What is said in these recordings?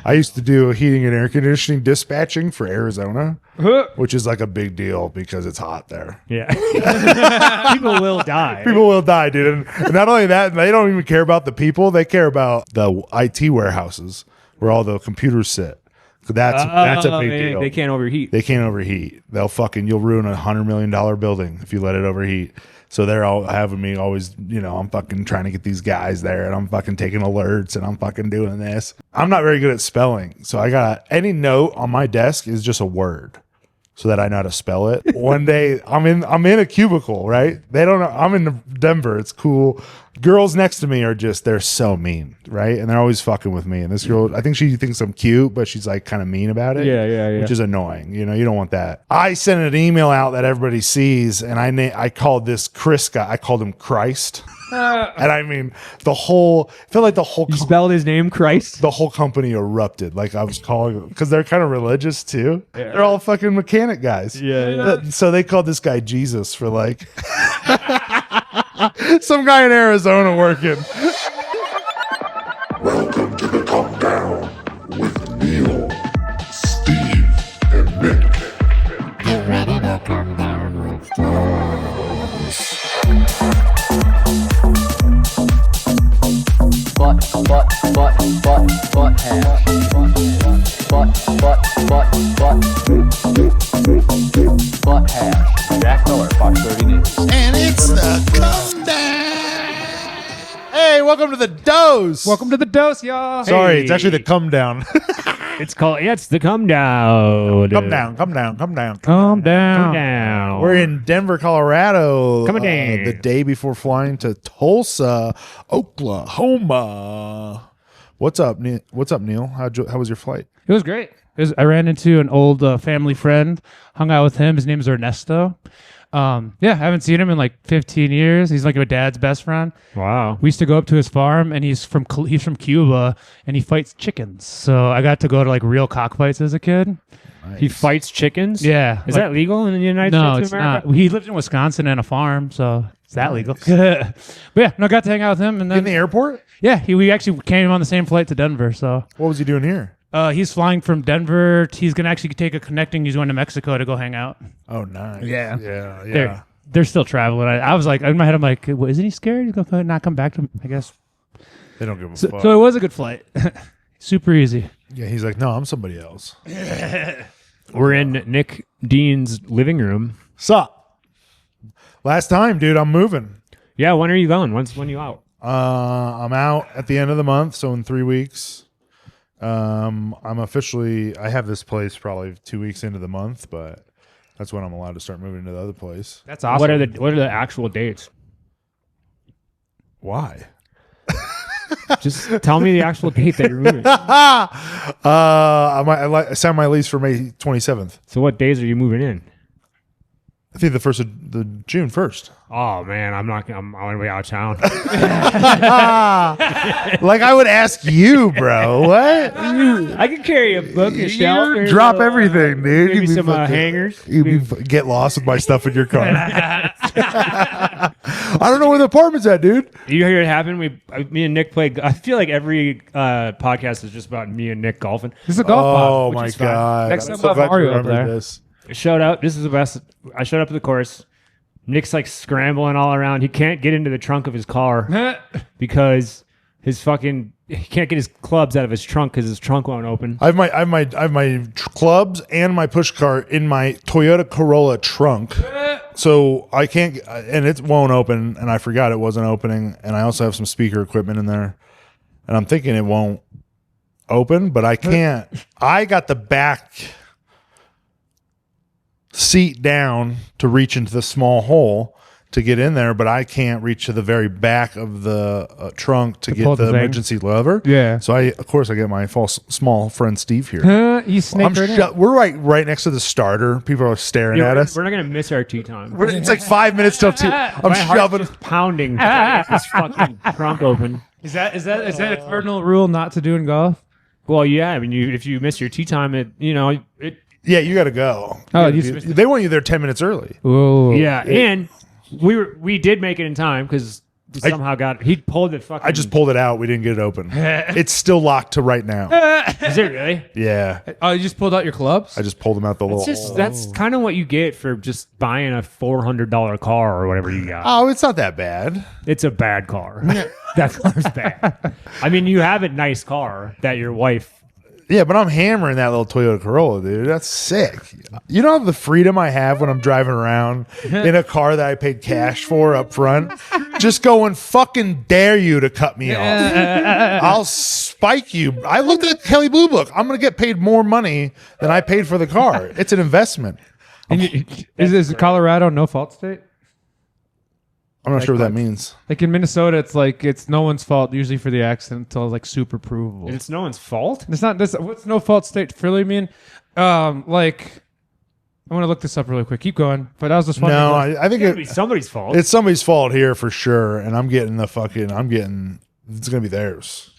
I used to do heating and air conditioning dispatching for Arizona, which is like a big deal because it's hot there. Yeah. People will die. People will die, dude. And not only that, they don't even care about the people. They care about the IT warehouses where all the computers sit. That's a big deal. They can't overheat. They'll you'll ruin $100 million building if you let it overheat. So they're all having me always, I'm fucking trying to get these guys there, and I'm fucking taking alerts, and I'm fucking doing this. I'm not very good at spelling, so I got any note on my desk is just a word, so that I know how to spell it. One day I'm in a cubicle, right? They don't know. I'm in Denver. It's cool. Girls next to me they're so mean, right? And they're always fucking with me. And this girl, I think she thinks I'm cute, but she's like kind of mean about it. Yeah. Which is annoying. You don't want that. I sent an email out that everybody sees, and I called this Chris guy. I called him Christ. And I mean, felt like the whole. You spelled his name Christ? The whole company erupted. Like I was calling them because they're kind of religious too. Yeah. They're all fucking mechanic guys. Yeah. So they called this guy Jesus for like some guy in Arizona working. Welcome to the Come Down with Neil, Steve, and Nick. Get ready to come down with DOSE. Butt hash. Butt hash. Jack Miller, Fox 30 News. And it's the Come Down. Hey, welcome to the DOSE. Welcome to the DOSE, y'all. Sorry, it's actually the Come Down. It's the Come Down. Come down. Come down. We're in Denver, Colorado. Coming down. The day before flying to Tulsa, Oklahoma. What's up, Neil? How was your flight? It was great. I ran into an old family friend, hung out with him. His name's Ernesto. I haven't seen him in like 15 years. He's like my dad's best friend. Wow. We used to go up to his farm, and he's from Cuba, and he fights chickens. So I got to go to like real cockfights as a kid. Nice. He fights chickens? Yeah. Is that legal in the United No, States it's of America? not. He lived in Wisconsin and a farm, so it's that legal. But yeah, I got to hang out with him, and then In the airport? yeah, we actually came on the same flight to Denver. So What was he doing here? he's flying from Denver. He's gonna actually take a connecting. He's going to Mexico to go hang out. Oh, nice. Yeah. They're still traveling. I was like, in my head, I'm like, well, isn't he scared? He's going to not come back to him, I guess. They don't give a So, fuck. so it was a good flight. Super easy. Yeah, he's like, no, I'm somebody else. We're in Nick Dean's living room. Sup? Last time, dude, I'm moving. Yeah, when are you going? When are you out? I'm out at the end of the month, so in 3 weeks. I have this place probably 2 weeks into the month, but that's when I'm allowed to start moving to the other place. That's awesome. What are the actual dates? Why? Just tell me the actual date that you're moving. I signed my lease for May 27th. So what days are you moving in? I think the first of the June 1st. Oh man, I'm on my way out of town. Like I would ask you, bro. What? I could carry a book, a shelf, or Drop everything, dude. maybe You'd be some fucking- hangers. Get lost with my stuff in your car. I don't know where the apartment's at, dude. You hear it happen? Me and Nick played. I feel like every podcast is just about me and Nick golfing. This is a golf Oh pod, which my is fun. god! Next I'm time we'll have glad you Mario up remembered there. this. Showed up. This is the best. I showed up at the course. Nick's like scrambling all around. He can't get into the trunk of his car because he can't get his clubs out of his trunk because his trunk won't open. I have my clubs and my push cart in my Toyota Corolla trunk, so I can't, and it won't open. And I forgot it wasn't opening. And I also have some speaker equipment in there, and I'm thinking it won't open, but I can't. I got the back seat down to reach into the small hole to get in there, but I can't reach to the very back of the trunk to pull get the the thing. emergency lever. Yeah. So I get my small friend Steve here. You snake right in. We're right next to the starter. People are staring at us. We're not gonna miss our tea time. It's like 5 minutes till 2. I'm My heart's shoving. just pounding. to get this fucking trunk open. Is that a cardinal rule not to do in golf? Well, yeah. I mean, if you miss your tea time, it. Yeah, you got to go. Oh, they want you there 10 minutes early. Whoa. Yeah, and we did make it in time because somehow got. He pulled it. Fucking. I just pulled it out. We didn't get it open. It's still locked to right now. Is it really? Yeah. Oh, you just pulled out your clubs? I just pulled them out the little. That's kind of what you get for just buying a $400 car or whatever you got. Oh, it's not that bad. It's a bad car. That car's bad. I mean, you have a nice car that your wife. Yeah, but I'm hammering that little Toyota Corolla, dude. That's sick. You know the freedom I have when I'm driving around in a car that I paid cash for up front? Just going fucking dare you to cut me off. I'll spike you. I looked at the Kelly Blue Book. I'm going to get paid more money than I paid for the car. It's an investment. Is Colorado no fault state? I'm not sure what that means. Like in Minnesota, it's like it's no one's fault usually for the accident until like super provable. It's no one's fault. It's not this. What's no fault state really mean? Like, I want to look this up really quick. Keep going. But that was just one. No, I think It's somebody's fault. it's somebody's fault here for sure. And I'm getting it's going to be theirs.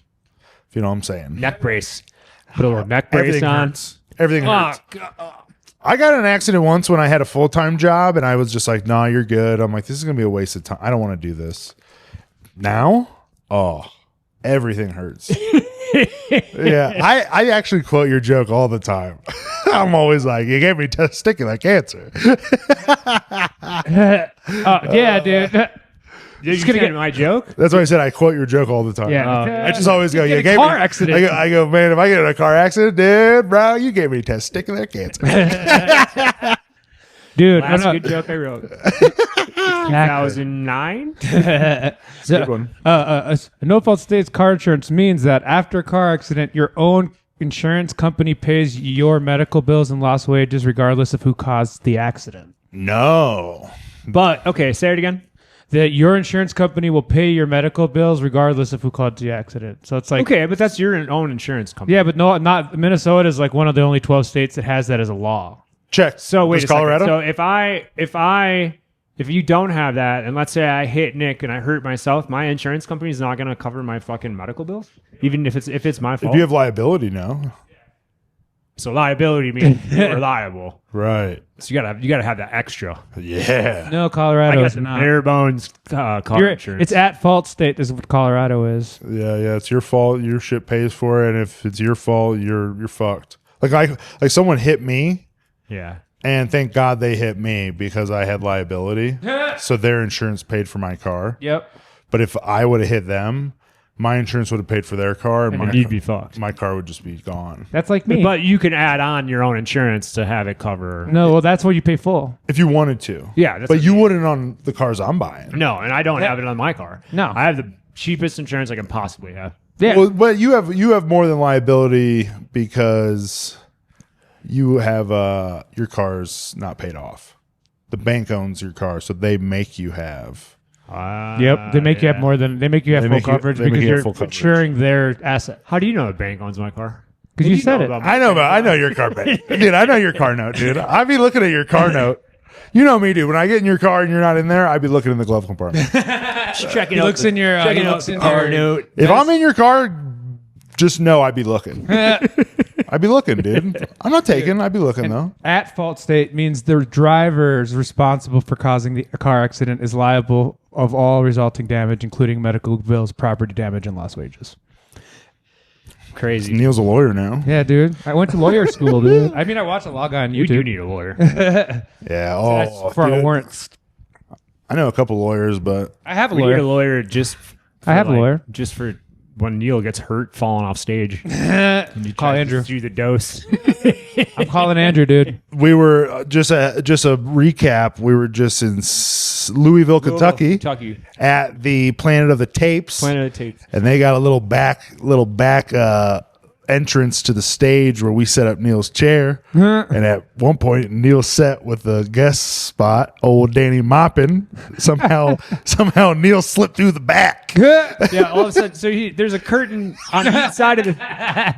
If you know what I'm saying. Neck brace. Put a little neck brace Everything on. hurts. Everything hurts. God. I got in an accident once when I had a full-time job and I was just like, nah, you're good. I'm like, this is going to be a waste of time. I don't want to do this. Now, everything hurts. Yeah, I actually quote your joke all the time. I'm always like, you gave me testicular cancer. Yeah, dude. You're just gonna get my joke. That's why I said I quote your joke all the time. Yeah. I just always go, you a gave car me accident. I go, man, if I get in a car accident, dude, bro, you gave me testicular cancer. Dude, Last no. good joke I wrote. 2009. Good one. A no fault state's car insurance means that after a car accident, your own insurance company pays your medical bills and lost wages regardless of who caused the accident. No. But okay, say it again. That your insurance company will pay your medical bills regardless of who caused the accident. So it's like Okay, but that's your own insurance company. yeah, but no, not Minnesota is like one of the only 12 states that has that as a law. Check. So wait Does a second. Colorado? So if you don't have that, and let's say I hit Nick and I hurt myself, my insurance company is not going to cover my fucking medical bills, even if it's my fault. If you have liability, no. So liability means you're liable. Right. So you gotta have that extra. Yeah. No, I Colorado got is the not. bare bones car insurance. It's at fault state is what Colorado is. Yeah, it's your fault. Your shit pays for it, and if it's your fault, you're fucked. Like someone hit me, yeah. and thank God they hit me because I had liability, so their insurance paid for my car. Yep. But if I would have hit them, my insurance would have paid for their car, and You'd be fucked. my car would just be gone. That's like me. But you can add on your own insurance to have it cover. no, well, that's what you pay full. If you wanted to, Yeah, that's but what you wouldn't on the cars I'm buying. No, and I don't have it on my car. No. I have the cheapest insurance I can possibly have. Yeah. Well, but you have more than liability because you have your car's not paid off. The bank owns your car, so they make you have. Yep. They make you have more than they make you have They full make you- coverage they make because you have you're full coverage. insuring their asset. How do you know a bank owns my car? Because you said it. I know your car bank. Dude, I know your car note, dude. I'd be looking at your car note. You know me, dude. When I get in your car and you're not in there, I'd be looking in the glove compartment. Checking He looks in your checking he out looks the in car your- note. If I'm in your car, just know I'd be looking. I'd be looking, dude. I'm not taking. I'd be looking, though. At fault state means the driver is responsible for causing a car accident is liable of all resulting damage, including medical bills, property damage, and lost wages. Crazy. Neil's a lawyer now. Yeah, dude. I went to lawyer school, dude. I mean, I watched a log on You do YouTube need a lawyer. Yeah. Oh, for a dude. warrant. I know a couple lawyers, but I have a We need lawyer. a lawyer just. I have a lawyer. Just for when Neil gets hurt falling off stage. Call Andrew. Do the dose. I'm calling Andrew, dude. we were just a recap. We were just in Louisville, Kentucky, at the Planet of the Tapes, Planet of the Tapes. and they got a little back entrance to the stage where we set up Neil's chair. And at one point, Neil sat with the guest spot, old Danny Moppin. Somehow Neil slipped through the back. Yeah, all of a sudden, so there's a curtain on each side of the.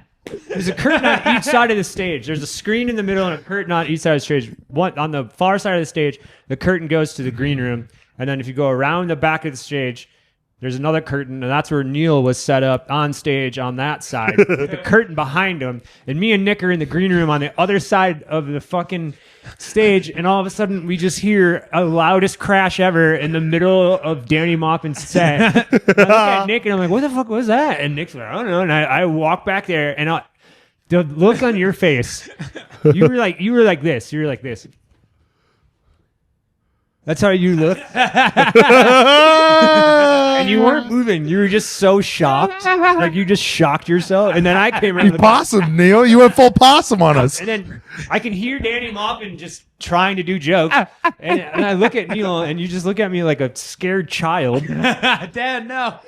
There's a curtain on each side of the stage. There's a screen in the middle and a curtain on each side of the stage. One on the far side of the stage, the curtain goes to the green room, and then if you go around the back of the stage, There's another curtain, and that's where Neil was set up on stage on that side. With the curtain behind him, and me and Nick are in the green room on the other side of the fucking stage, and all of a sudden we just hear a loudest crash ever in the middle of Danny Maupin's set. And I look at Nick, and I'm like, what the fuck was that? And Nick's like, I don't know. And I walk back there, and the look on your face, you were like this. You were like this. That's how you look. And you weren't moving. You were just so shocked. Like you just shocked yourself. And then I came around. You possum, Neil. You went full possum on us. And then I can hear Danny Maupin just trying to do jokes. And I look at Neil, and you just look at me like a scared child. Dad, no.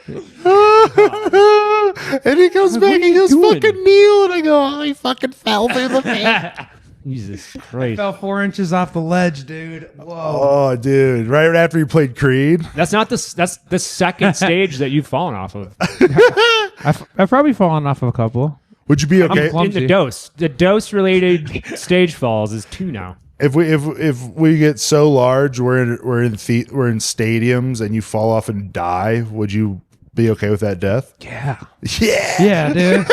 And he comes back, he goes, fucking Neil. And I go, oh, he fucking fell through the face. Jesus Christ. Fell 4 inches off the ledge, dude. Whoa. Oh, dude. Right after you played Creed. That's the second stage that you've fallen off of. I've probably fallen off of a couple. Would you be okay? In the DOSE related stage falls is 2 now. If we get so large, we're in stadiums, and you fall off and die, would you be okay with that death? Yeah. Yeah. Yeah, dude.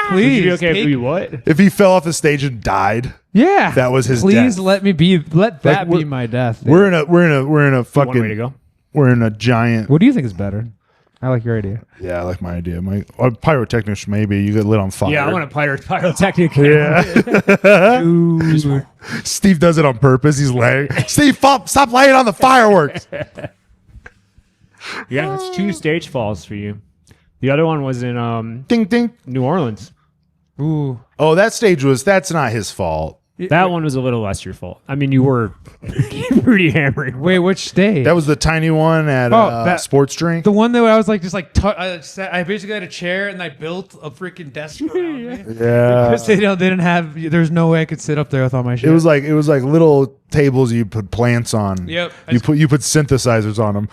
Please. Would you be okay if we what? If he fell off the stage and died, Yeah. that was his Please death. let that be my death. Dude. We're in a fucking. One way to go. We're in a giant. What do you think is better? I like your idea. Yeah, I like my idea. Pyrotechnics, maybe you get lit on fire. Yeah, I want a pyrotechnic. Yeah. Dude. Steve does it on purpose. He's laying. Steve, stop laying on the fireworks. Yeah, it's 2 stage falls for you. The other one was in Ding ding. New Orleans. Ooh. Oh, that's not his fault. That one was a little less your fault. I mean, you were pretty hammered. Wait, which stage? That was the tiny one at that- Sports Drink. the one that I was like, just like, I basically had a chair and I built a freaking desk around me. Yeah. Because they didn't have, there's no way I could sit up there with all my shit. It was like little tables you put plants on. Yep. You put synthesizers on them.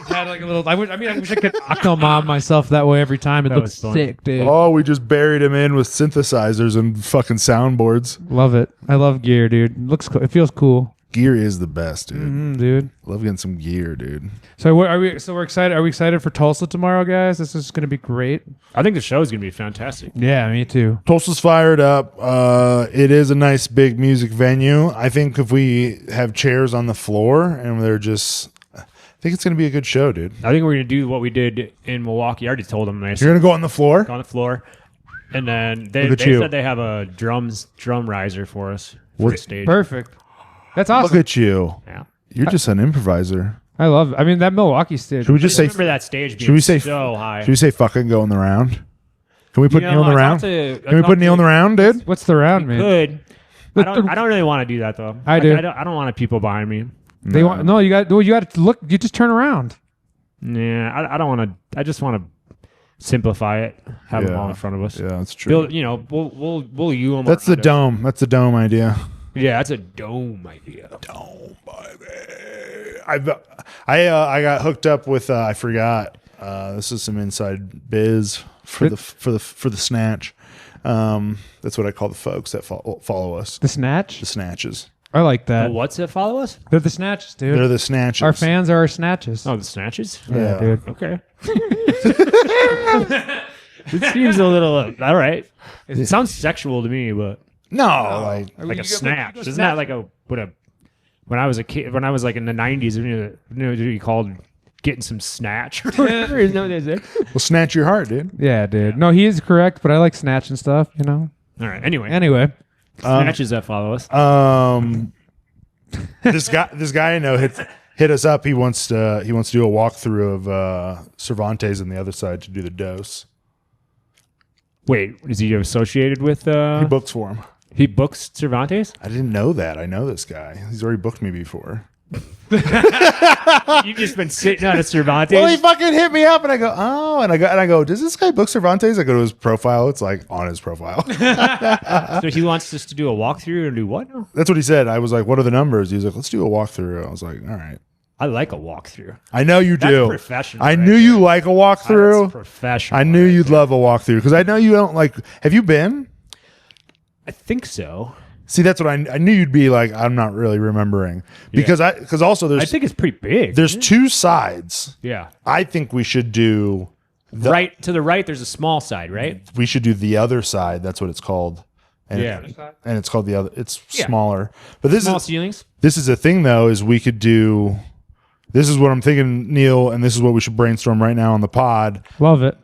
had like a little. I wish I could Octomom myself that way every time. It That looked was fun. sick, dude. Oh, we just buried him in with synthesizers and fucking soundboards. Love it. I love gear, dude. It looks cool. It feels cool. Gear is the best, dude. Dude. Love getting some gear, dude. So what are we? So we're excited. Are we excited for Tulsa tomorrow, guys? This is going to be great. I think the show is going to be fantastic. Yeah, me too. Tulsa's fired up. It is a nice big music venue. I think if we have chairs on the floor and they're just, I think it's going to be a good show, dude. I think we're going to do what we did in Milwaukee. I already told them. You're going to go on the floor? On the floor. And then they Look at you. said they have a drum riser for us for the stage. Perfect. That's awesome. Look at you. Yeah. You're just an improviser. I love it. I mean, that Milwaukee stage. Should we just say? Remember that stage being Should we say so high. Should we say fucking go in the round? Can we put You know, Neil in the I round? talked to- I Can we put talked Neil in to- the round, dude? What's the round, man? Good. I don't really want to do that though. I do. I don't want people behind me. They want no. You got. Well, you got to look. You just turn around. Yeah, I don't want to. I just want to simplify it. Have them all in front of us. Yeah, that's true. We'll you them. That's the around us. dome. That's the dome idea. Yeah, that's a dome idea. Dome, baby. I got hooked up with. I forgot. This is some inside biz for the snatch. That's what I call the folks that follow us. The snatch. The snatches. I like that. What's it? Follow us? They're the snatches, dude. They're the snatches. Our fans are our snatches. Oh, the snatches. Yeah. dude. Okay. It seems a little all right. It sounds sexual to me, but No, like a snatch. Isn't that like when I was a kid? When I was like in the 90s, you know what you called getting some snatch or whatever. Isn't that what they said? well, snatch your heart, dude. Yeah, dude. No, he is correct, but I like snatch and stuff. You know. All right. Anyway, Anyway, snatches that follow us. This guy I know hit us up. He wants to do a walkthrough of Cervantes on the other side to do the dose. Wait, is he associated with? He books for him. He books Cervantes. I didn't know that. I know this guy. He's already booked me before. You've just been sitting on a Cervantes. Well, he fucking hit me up, and I go, oh, and I go, does this guy book Cervantes? I go to his profile. It's like on his profile. So he wants us to do a walkthrough and do what? That's what he said. I was like, what are the numbers? He was like, let's do a walkthrough. I was like, all right. I like a walkthrough. I know you That's do. professional I right knew there. you like a walkthrough. That's professional. I knew you'd love a walkthrough because I know you don't like. Have you been? I think so. See, that's what I knew you'd be like. I'm not really remembering because also I think it's pretty big. there's two sides. Yeah. I think we should do Right to the right, there's a small side, right? we should do the other side. That's what it's called. And Yeah. and it's called the other. It's Yeah. smaller. But this Small is ceilings. this is the thing though. Is we could do. This is what I'm thinking, Neil, and this is what we should brainstorm right now on the pod. Love it.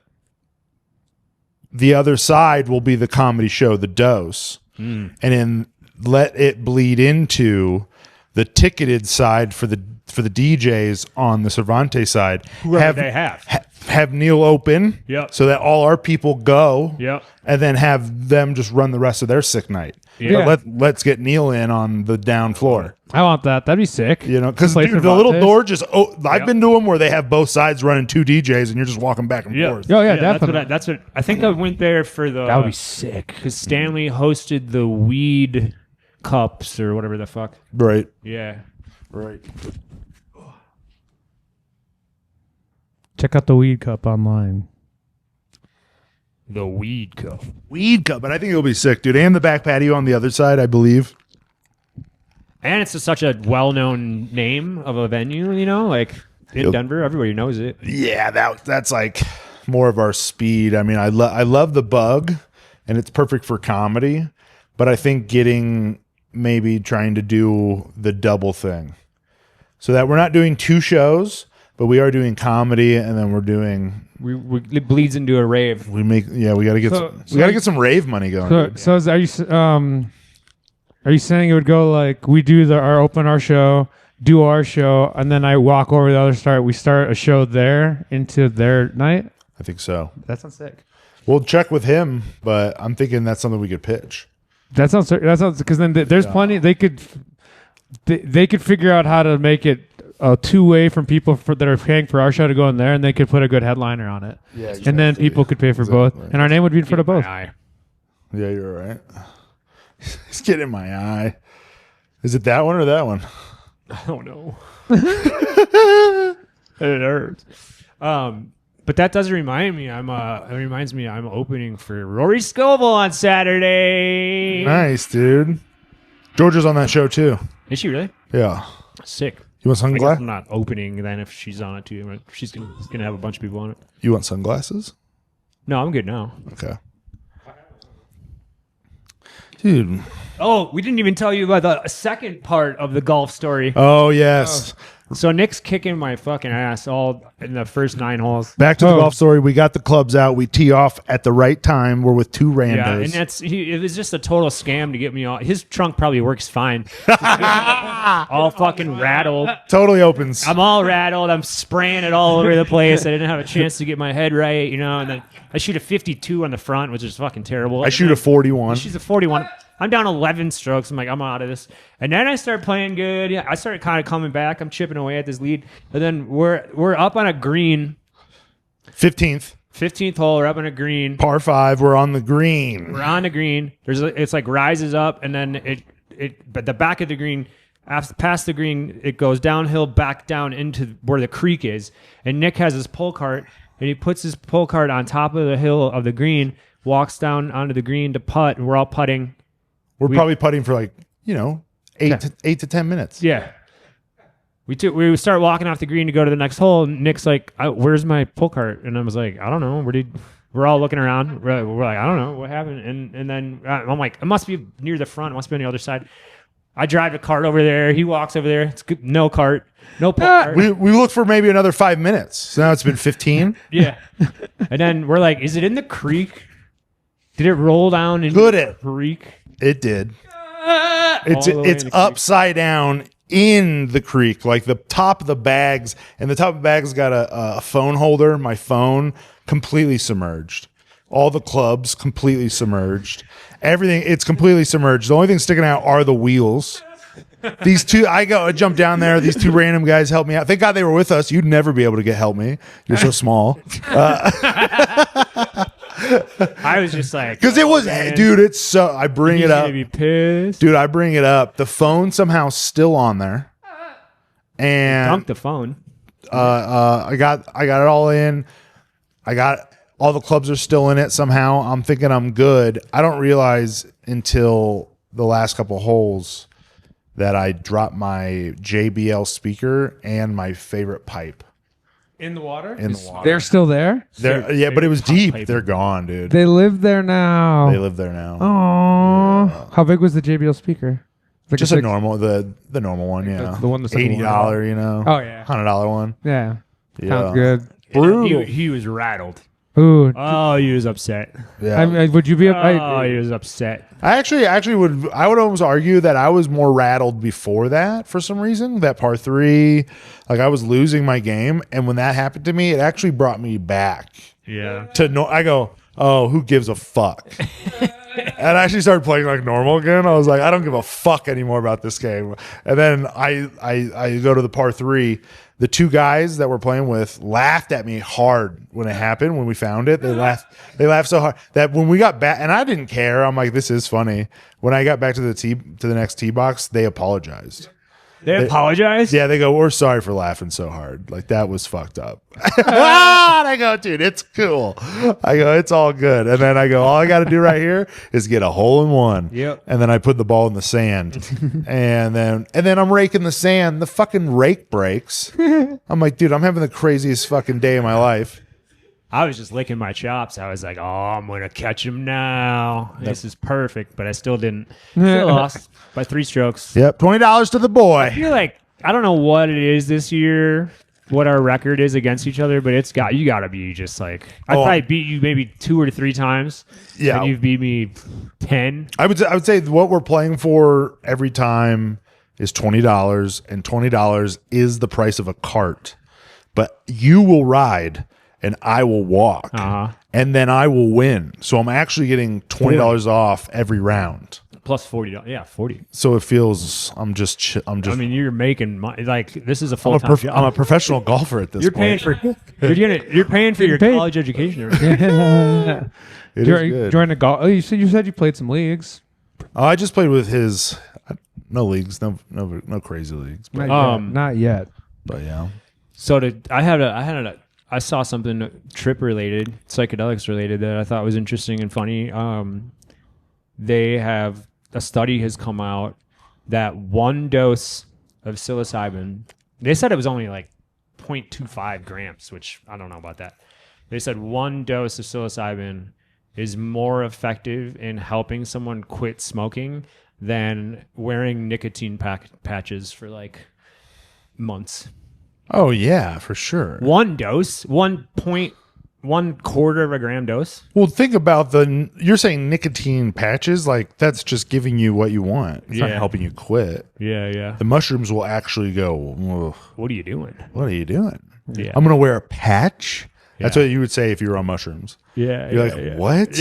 The other side will be the comedy show, the DOSE, and then let it bleed into the ticketed side for the DJs on the Cervantes side. Whoever they have. Have Neil open, Yep. so that all our people go, Yep. and then have them just run the rest of their sick night. Yeah. But let's get Neil in on the down floor. I want that. That'd be sick. You know, because Play the little Cervantes. door just. I've been to them where they have both sides running two DJs, and you're just walking back and Yeah. forth. Oh yeah, That's definitely. what I think I went there for the. That would be sick. Because Stanley hosted the weed cups or whatever the fuck. Right, Yeah. right. Check out the Weed Cup online. The weed cup. Weed cup, but I think it'll be sick, dude. And the back patio on the other side, I believe. And it's just such a well-known name of a venue, you know, like in Yep. Denver, everybody knows it. Yeah, that's like more of our speed. I mean, I love the bug, and it's perfect for comedy. But I think maybe trying to do the double thing, so that we're not doing two shows, but we are doing comedy, and then we're doing It bleeds into a rave. we got to get get some rave money going. So, dude. so is, are you saying it would go like we do our show, do our show, and then I walk over to the other start. We start a show there into their night. I think so. That sounds sick. We'll check with him, but I'm thinking that's something we could pitch. That sounds because then there's plenty they could figure out how to make it a two-way from people that are paying for our show to go in there, and they could put a good headliner on it. Yeah, And then people could pay for both, and our name would be in front of both. Eye. Yeah, you're right. He's getting in my eye. Is it that one or that one? I don't know. It hurts. But that does remind me. It reminds me I'm opening for Rory Scovel on Saturday. Nice, dude. Georgia's on that show too. Is she really? Yeah. Sick. You want I guess sunglasses? I'm not opening then if she's on it too. She's gonna have a bunch of people on it. You want sunglasses? No, I'm good now. Okay. Dude. Oh, we didn't even tell you about the second part of the golf story. Oh yes. So Nick's kicking my fucking ass all in the first 9 holes. Back to the golf story. We got the clubs out. We tee off at the right time. We're with two randos. Yeah, and it was just a total scam to get me off. His trunk probably works fine. All fucking rattled. Totally opens. I'm all rattled. I'm spraying it all over the place. I didn't have a chance to get my head right, you know. And then I shoot a 52 on the front, which is fucking terrible. I shoot a 41. She's a 41. I'm down 11 strokes. I'm like, I'm out of this. And then I start playing good. Yeah, I started kind of coming back. I'm chipping away at this lead. And then we're up on a green. 15th. 15th hole. We're up on a green. Par 5. We're on the green. We're on the green. It's like rises up, and then but the back of the green, past the green, it goes downhill back down into where the creek is. And Nick has his pull cart, and he puts his pull cart on top of the hill of the green, walks down onto the green to putt, and we're all putting. We're probably putting for like, 8 to 10 minutes. Yeah. We start walking off the green to go to the next hole. And Nick's like, "Where's my pull cart?" And I was like, "I don't know. We're all looking around. We're like, I don't know what happened." And then I'm like, "It must be near the front. It must be on the other side." I drive a cart over there. He walks over there. It's good. No cart. No pull cart. We looked for maybe another 5 minutes. So now it's been 15. Yeah. And then we're like, "Is it in the creek? Did it roll down into Could the it? creek?" It did. All the way in It's the creek. upside down in the creek, like the top of the bags, and the top of the bags got a phone holder. My phone completely submerged. All the clubs completely submerged. Everything, it's completely submerged. The only thing sticking out are the wheels. These two, I jump down there. These two random guys help me out. Thank God they were with us. You'd never be able to help me. You're so small. I was just like, Because it was, man. dude. It's so. I bring He's it up. gonna be pissed. Dude, I bring it up. The phone somehow still on there, and Dunk the phone. I got it all in. I got all the clubs are still in it somehow. I'm thinking I'm good. I don't realize until the last couple holes that I dropped my JBL speaker and my favorite pipe In the water? in the water. They're still there? Yeah, but it was deep. pipe. They're gone, dude. They live there now. They live there now. Oh. How big was the JBL speaker? Like Just a a six- normal, the normal one, yeah. the one that's like $80, you know. Oh, yeah. $100 one. Yeah. Yeah. Sounds good. Brutal. He was rattled. Ooh. Oh, he was upset. Yeah. Would you be Oh, he was upset. I actually would almost argue that I was more rattled before that for some reason. That par 3, like I was losing my game, and when that happened to me, it actually brought me back Yeah. to no. I go, oh, who gives a fuck? And I actually started playing like normal again. I was like, I don't give a fuck anymore about this game. And then I go to the par 3. The two guys that we're playing with laughed at me hard when it happened, when we found it. They laughed so hard that when we got back, and I didn't care. I'm like, this is funny. When I got back to the next tee box, they apologized. They apologized? Yeah, they go, we're sorry for laughing so hard. Like, that was fucked up. And I go, dude, it's cool. I go, it's all good. And then I go, all I got to do right here is get a hole in one. Yep. And then I put the ball in the sand. and then I'm raking the sand. The fucking rake breaks. I'm like, dude, I'm having the craziest fucking day of my life. I was just licking my chops. I was like, oh, I'm going to catch him now. This is perfect. But I still didn't. Still lost by 3 strokes. Yep, $20 to the boy. I feel like, I don't know what it is this year, what our record is against each other, but you got to be just like, I probably beat you maybe 2 or 3 times. Yeah. And you've beat me 10. I would say what we're playing for every time is $20, and $20 is the price of a cart. But you will ride and I will walk, and then I will win. So I'm actually getting $20 off every round. Plus $40. Yeah, 40. So it feels I'm just. I mean, you're making money. Like, this is a I'm full-time job. I'm a professional golfer at this You're paying point. for you're paying for your college education. It is good. Join a golf. Oh, you said you played some leagues. Oh, I just played with his. No leagues, no crazy leagues, but, Not yet. but yeah. So I saw something trip related, psychedelics related that I thought was interesting and funny. They have a study has come out that 1 dose of psilocybin, they said it was only like 0.25 grams, which I don't know about that. They said 1 dose of psilocybin is more effective in helping someone quit smoking than wearing nicotine patches for like months. Oh yeah, for sure. 1 dose, 1.25 of a gram dose. Well, think about you're saying nicotine patches, like that's just giving you what you want. It's not Yeah. helping you quit. Yeah. The mushrooms will actually go, "Ugh, What are you doing? what are you doing? Yeah. I'm going to wear a patch. That's Yeah. what you would say if you were on mushrooms. Yeah. You're like, what?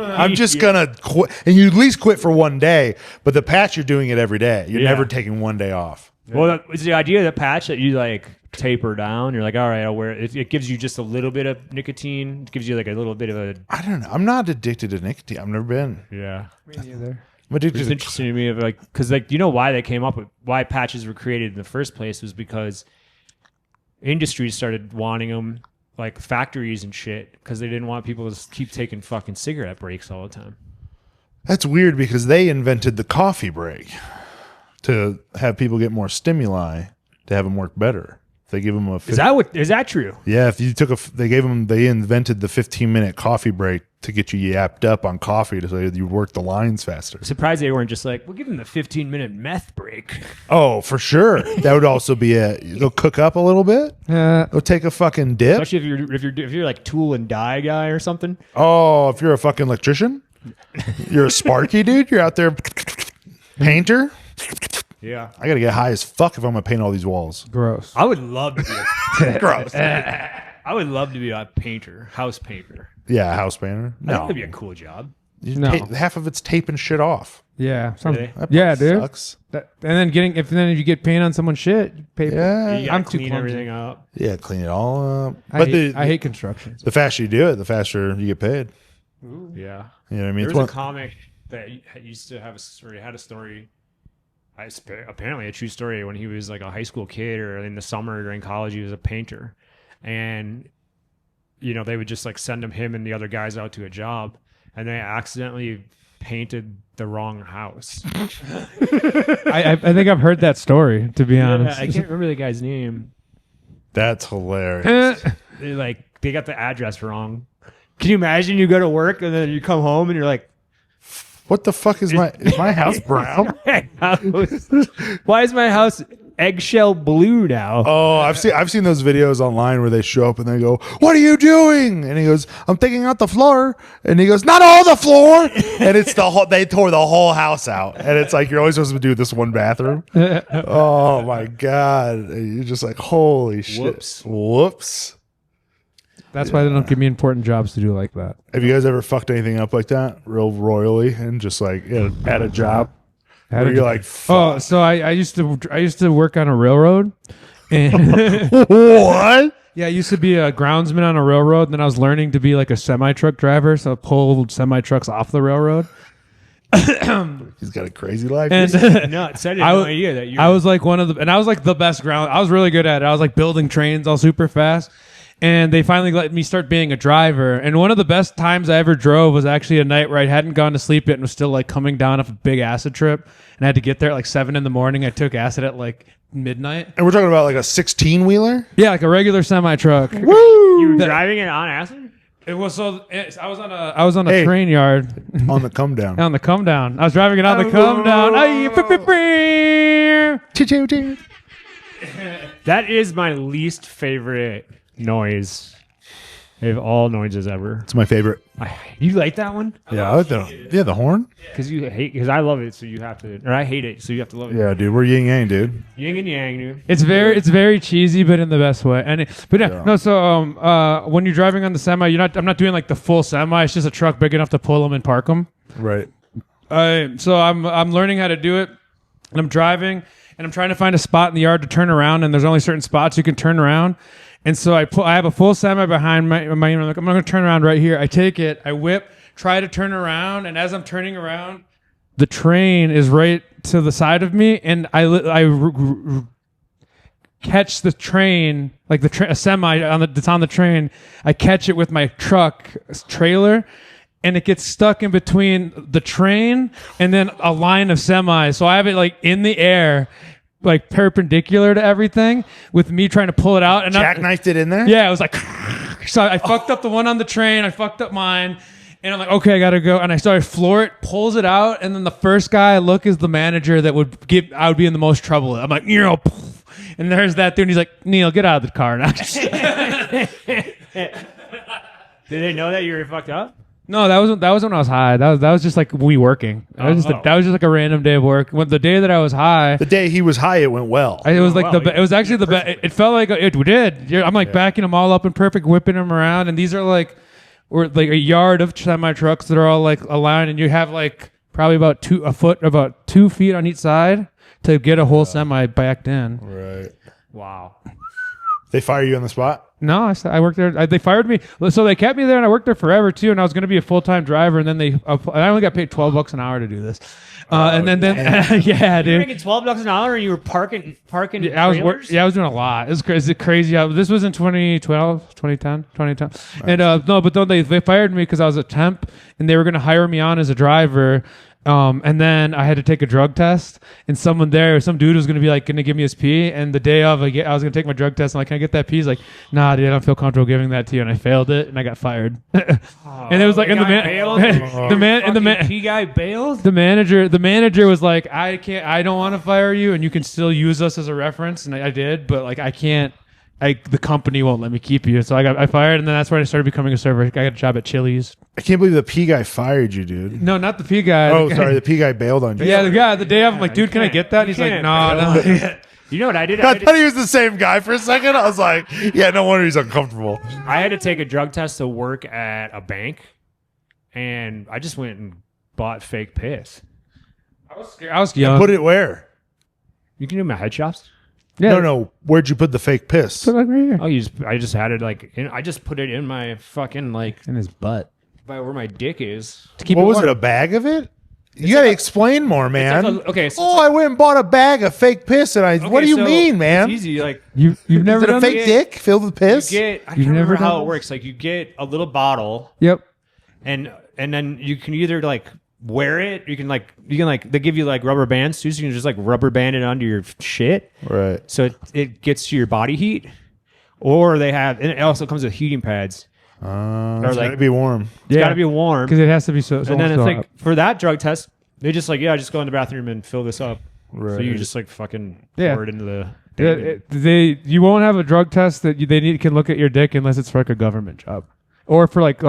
I'm just going to quit. And you at least quit for 1 day, but the patch, you're doing it every day. You're Yeah. never taking 1 day off. Well, it's the idea of the patch that you like taper down. You're like, all right, I'll wear it. It gives you just a little bit of nicotine. It gives you like a little bit of a. I don't know. I'm not addicted to nicotine. I've never been. Yeah. Me neither. I'm addicted It's to interesting to me of like, because like, you know why they came up with why patches were created in the first place was because industries started wanting them, like factories and shit, because they didn't want people to keep taking fucking cigarette breaks all the time. That's weird because they invented the coffee break to have people get more stimuli to have them work better. They give them a. Is that true? Yeah, if you took they invented the 15-minute coffee break to get you yapped up on coffee so you work the lines faster. Surprised they weren't just like, we'll give them the 15-minute meth break. Oh, for sure. That would also be it. Go cook up a little bit. Go take a fucking dip. Especially if you're like tool and die guy or something. Oh, if you're a fucking electrician, you're a Sparky dude. You're out there painter. Yeah. I gotta get high as fuck if I'm gonna paint all these walls. Gross. I would love to be Gross. I would love to be a painter, house painter. Yeah, house painter. I think No, that'd be a cool job. half of it's taping shit off. Yeah. Really? That Yeah, probably dude. Sucks. And then if you get paint on someone's shit, you pay. Yeah, You gotta I'm too clean clumsy. everything up. yeah. Clean it all up. I hate construction. The faster you do it, the faster you get paid. Yeah. You know what I mean? There It's was one- a comic that used to have a story, had a story. Apparently a true story when he was like a high school kid or in the summer during college, he was a painter. And, you know, they would just like send him and the other guys out to a job and they accidentally painted the wrong house. I think I've heard that story, to be honest. I can't remember the guy's name. That's hilarious. They got the address wrong. Can you imagine you go to work and then you come home and you're like, What the fuck is my house brown? why is my house eggshell blue now? Oh, I've seen those videos online where they show up and they go, "What are you doing?" And he goes, "I'm taking out the floor." And he goes, "Not all the floor." And it's the whole. They tore the whole house out, and it's like you're only supposed to do this one bathroom. Oh my god! And you're just like, holy shit! Whoops. That's why they don't give me important jobs to do like that. Have you guys ever fucked anything up like that, real royally, and just like at a job? Where you're like, oh, so I used to work on a railroad, and what? Yeah, I used to be a groundsman on a railroad, and then I was learning to be like a semi-truck driver, so I pulled semi-trucks off the railroad. He's got a crazy life. And nuts. I didn't know idea that you. I was like I was like the best ground. I was really good at it. I was like building trains all super fast. And they finally let me start being a driver. And one of the best times I ever drove was actually a night where I hadn't gone to sleep yet and was still like coming down off a big acid trip. And I had to get there at like 7 a.m. I took acid at like midnight. And we're talking about like a 16-wheeler? Yeah, like a regular semi-truck. Woo! You were driving it on acid? It was I was on a train yard. On the come down. On the come down. I was driving it on the come down. That is my least favorite noise of all noises ever. It's my favorite. You like that one? Yeah, I like the horn. Because I love it, so you have to, or I hate it, so you have to love it. Yeah, dude, we're yin yang, dude. Yin and yang, dude. It's very cheesy, but in the best way. And no, so when you're driving on the semi, I'm not doing like the full semi. It's just a truck big enough to pull them and park them. Right. So I'm learning how to do it, and I'm driving, and I'm trying to find a spot in the yard to turn around, and there's only certain spots you can turn around. And so I have a full semi behind my I'm like, I'm going to turn around right here. I take it, I whip, try to turn around, and as I'm turning around, the train is right to the side of me, and I catch the train, like a semi that's on the train. I catch it with my truck trailer, and it gets stuck in between the train and then a line of semis. So I have it like in the air, like perpendicular to everything, with me trying to pull it out. And jackknifed it in there? Yeah, it was like, so I fucked up the one on the train, I fucked up mine, and I'm like, okay, I gotta go. And I started floor it, pulls it out, and then the first guy I look is the manager that I would be in the most trouble. I'm like, and there's that dude, and he's like, Neil, get out of the car now. Did they know that you were fucked up? No, that was when I was high. That was just like we working. That was just like a random day of work. When the day that I was high, the day he was high, it went well. It was like it was actually the best. It felt like it did. I'm like backing them all up in perfect, whipping them around, and these are like a yard of semi trucks that are all like aligned, and you have like probably about 2 feet on each side to get a whole semi backed in. Right. Wow. They fire you on the spot? No, I worked there. They fired me, so they kept me there, and I worked there forever too. And I was going to be a full-time driver, and then I only got paid $12 an hour to do this. And then yeah, dude. You were making $12 an hour, and you were parking. I was doing a lot. It was crazy. This was in 2012, 2010. And no, but then they fired me because I was a temp, and they were going to hire me on as a driver. And then I had to take a drug test, and some dude was going to be like, going to give me his pee. And the day of, I was going to take my drug test. I'm like, can I get that pee? He's like, nah, dude, I don't feel comfortable giving that to you. And I failed it, and I got fired. And it was like, the manager was like, I don't want to fire you, and you can still use us as a reference. And I did, but like, I can't. The company won't let me keep you, so I fired, and then that's when I started becoming a server. I got a job at Chili's. I can't believe the P guy fired you, dude. No, not the P guy. Oh, sorry, the P guy bailed on you. Yeah, the guy the day of, I'm like, dude, can I get that? And he's like, no. You know what I did? I thought he was the same guy for a second. I was like, yeah, no wonder he's uncomfortable. I had to take a drug test to work at a bank, and I just went and bought fake piss. I was young. Put it where? You can do my head shops. Yeah. No. Where'd you put the fake piss? Put it like right here. Oh, I just had it I just put it in my fucking in his butt. by where my dick is. What was it? A bag of it? You gotta explain more, man. I went and bought a bag of fake piss, and what do you mean, man? It's easy. Like you've never is it a fake dick filled with piss? I can't remember how it works. Like you get a little bottle. Yep. And then you can either like wear it. You can like they give you like rubber bands too, so you can just like rubber band it onto your shit. Right. So it gets to your body heat. Or they have, and it also comes with heating pads. It's like- gotta be warm. It's got to be warm. because it has to be so. And then it's like for that drug test, they just like just go in the bathroom and fill this up. So you Right. just like fucking Yeah. pour it into the. thing. You won't have a drug test that can look at your dick unless it's for like a government job or for like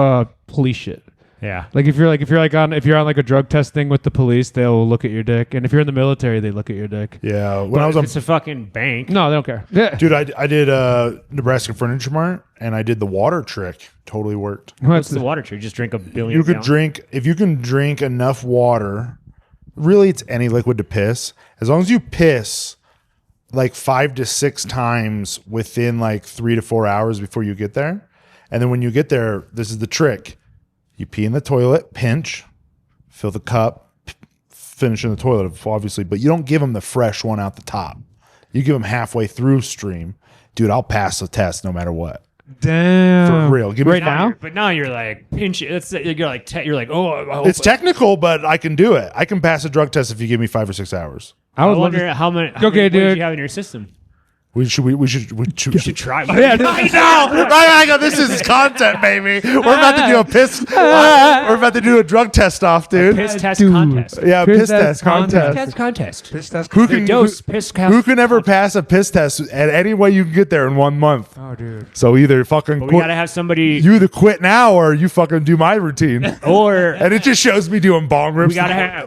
police shit. Yeah. Like if you're on like a drug test thing with the police, they'll look at your dick, and if you're in the military, they look at your dick. Yeah. When But I was if on, it's a fucking bank. No, they don't care. Yeah, dude, I did Nebraska Furniture Mart, and I did the water trick. Totally worked. What's the water treat? Just drink a billion. You could gallons? drink if you can drink enough water. Really, it's any liquid to piss. As long as you piss like 5 to 6 times within like 3 to 4 hours before you get there, and then when you get there, this is the trick. You pee in the toilet, pinch, fill the cup, finish in the toilet, obviously, but you don't give them the fresh one out the top. You give them halfway through stream. Dude, I'll pass the test no matter what. damn. For real. Give me Right now? But now you're like pinch it. You're like oh. I hope It's technical, but I can do it. I can pass a drug test if you give me 5 or 6 hours. I I would love wonder to. how many. Okay, what did dude. you have in your system? We should You should try. Yeah, dude. I know. Right, I go, this is content, baby. We're about to do a piss. We're about to do a drug test off, dude. Piss test Dude. contest. Yeah, piss test contest. Test contest. Who can Dose piss who can ever pass a piss test at any way you can get there in 1 month? Oh, dude. So either fucking But we quit, gotta have somebody, you either quit now or you fucking do my routine. or And it just shows me doing bong rips.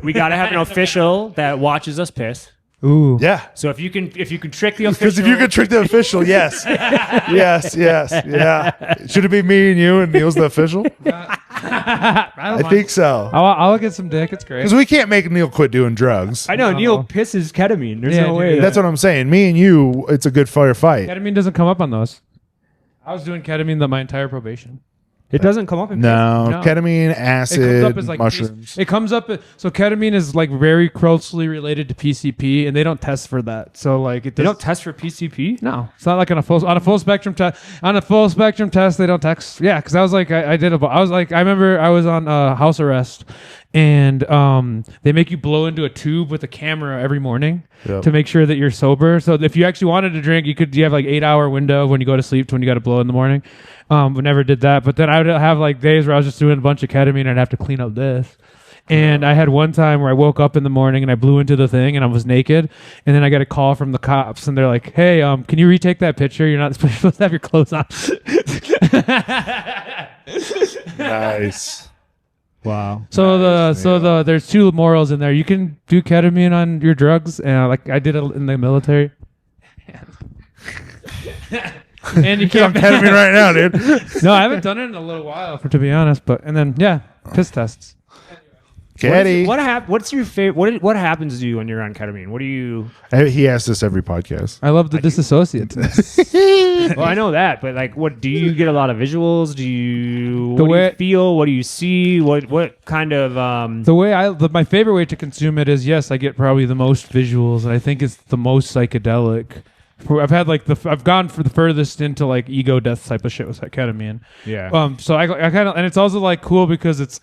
we gotta have an official that watches us piss. Ooh. Yeah. So if you can trick the official, Because if you could trick the official, yes. yes, yeah. Should it be me and you and Neil's the official? I think so. I'll get some dick. It's great. Because we can't make Neil quit doing drugs. I know Neil pisses ketamine. There's Yeah, no dude. way. That's what I'm saying. Me and you, it's a good fire fight. Ketamine doesn't come up on those. I was doing ketamine my entire probation. It doesn't come up in No, No. ketamine, It comes acid, up as like mushrooms. It comes up. So ketamine is like very closely related to PCP, and they don't test for that. So like it They does, don't test for PCP. No, it's not like on a full spectrum test. On a full spectrum test, they don't test. Yeah, because I was like, I remember I was on house arrest, and they make you blow into a tube with a camera every morning Yep. to make sure that you're sober. So if you actually wanted to drink, you have like 8-hour window when you go to sleep to when you got to blow in the morning. We never did that, but then I would have like days where I was just doing a bunch of ketamine and I'd have to clean up this. And I had one time where I woke up in the morning and I blew into the thing and I was naked. And then I got a call from the cops and they're like, "Hey, can you retake that picture? You're not supposed to have your clothes on." Nice. Wow. So there's 2 morals in there. You can do ketamine on your drugs, like I did it in the military. And you I'm can't. ketamine right now, dude. No, I haven't done it in a little while, to be honest. But and then piss tests. Caddy. What's your favorite? What happens to you when you're on ketamine? What do you? He asks this every podcast. I love the disassociate test. Well, I know that, but like, what do you get? A lot of visuals? Do you? The What do way- you feel? What do you see? What kind of? My favorite way to consume it is, yes, I get probably the most visuals, and I think it's the most psychedelic. I've had I've gone for the furthest into like ego death type of shit with ketamine. Yeah. So I kind of, and it's also like cool because it's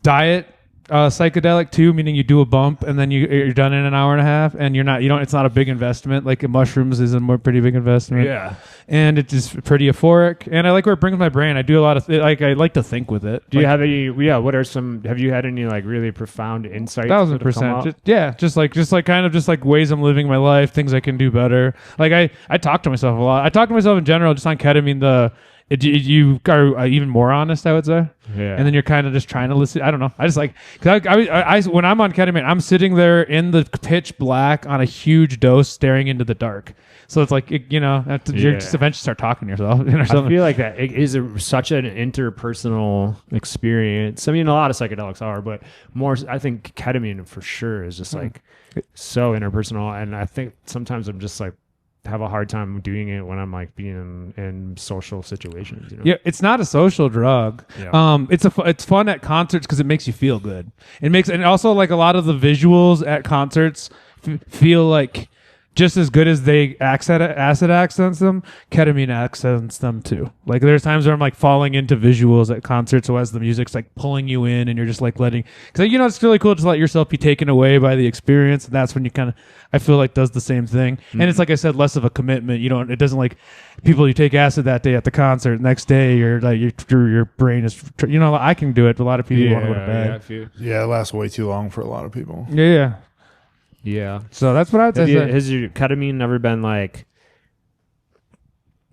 diet psychedelic too, meaning you do a bump and then you're done in an hour and a half, and it's not a big investment. Like mushrooms is a pretty big investment. Yeah. And it's just pretty euphoric, and I like where it brings my brain. I do a lot of I like to think with it. Do you Like, have any? Yeah. What are some? Have you had any like really profound insights? that have come 1,000%. up? Just like ways I'm living my life, things I can do better. Like I talk to myself a lot. I talk to myself in general, just on ketamine. You are even more honest, I would say. Yeah. And then you're kind of just trying to listen. I don't know. I just like, cause I when I'm on ketamine, I'm sitting there in the pitch black on a huge dose, staring into the dark. So it's like, you just eventually start talking to yourself. Or I something. feel like that it is such an interpersonal experience. I mean, a lot of psychedelics are, but more, I think ketamine for sure is just like so interpersonal. And I think sometimes I'm just like, have a hard time doing it when I'm like being in social situations. You know? Yeah, it's not a social drug. Yeah. It's fun at concerts because it makes you feel good. And also like a lot of the visuals at concerts feel like just as good as they acid accents them, ketamine accents them too. Like there's times where I'm like falling into visuals at concerts, so as the music's like pulling you in, and you're just like letting, because it's really cool to let yourself be taken away by the experience, and that's when you kind of, I feel like, does the same thing. And it's like I said, less of a commitment. It doesn't like people, you take acid that day at the concert, next day you're like your brain is, I can do it, but a lot of people want to go to bed. Yeah, it lasts way too long for a lot of people. Yeah. So that's what I'd say. Has your ketamine never been like,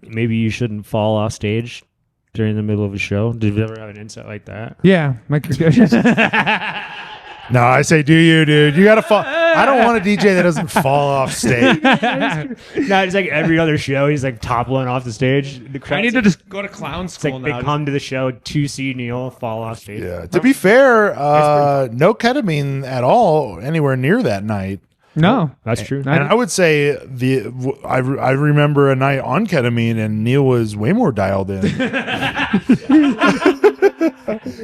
maybe you shouldn't fall off stage during the middle of a show? Did you ever have an insight like that? Yeah. No, I say, do you, dude? You gotta fall. I don't want a DJ that doesn't fall off stage. No, it's like every other show, he's like toppling off the stage. I need to just go to clown It's like school they now. come to the show to see Neil fall off stage. Yeah. To be fair, no ketamine at all anywhere near that night. No, That's true. And I would say I remember a night on ketamine and Neil was way more dialed in.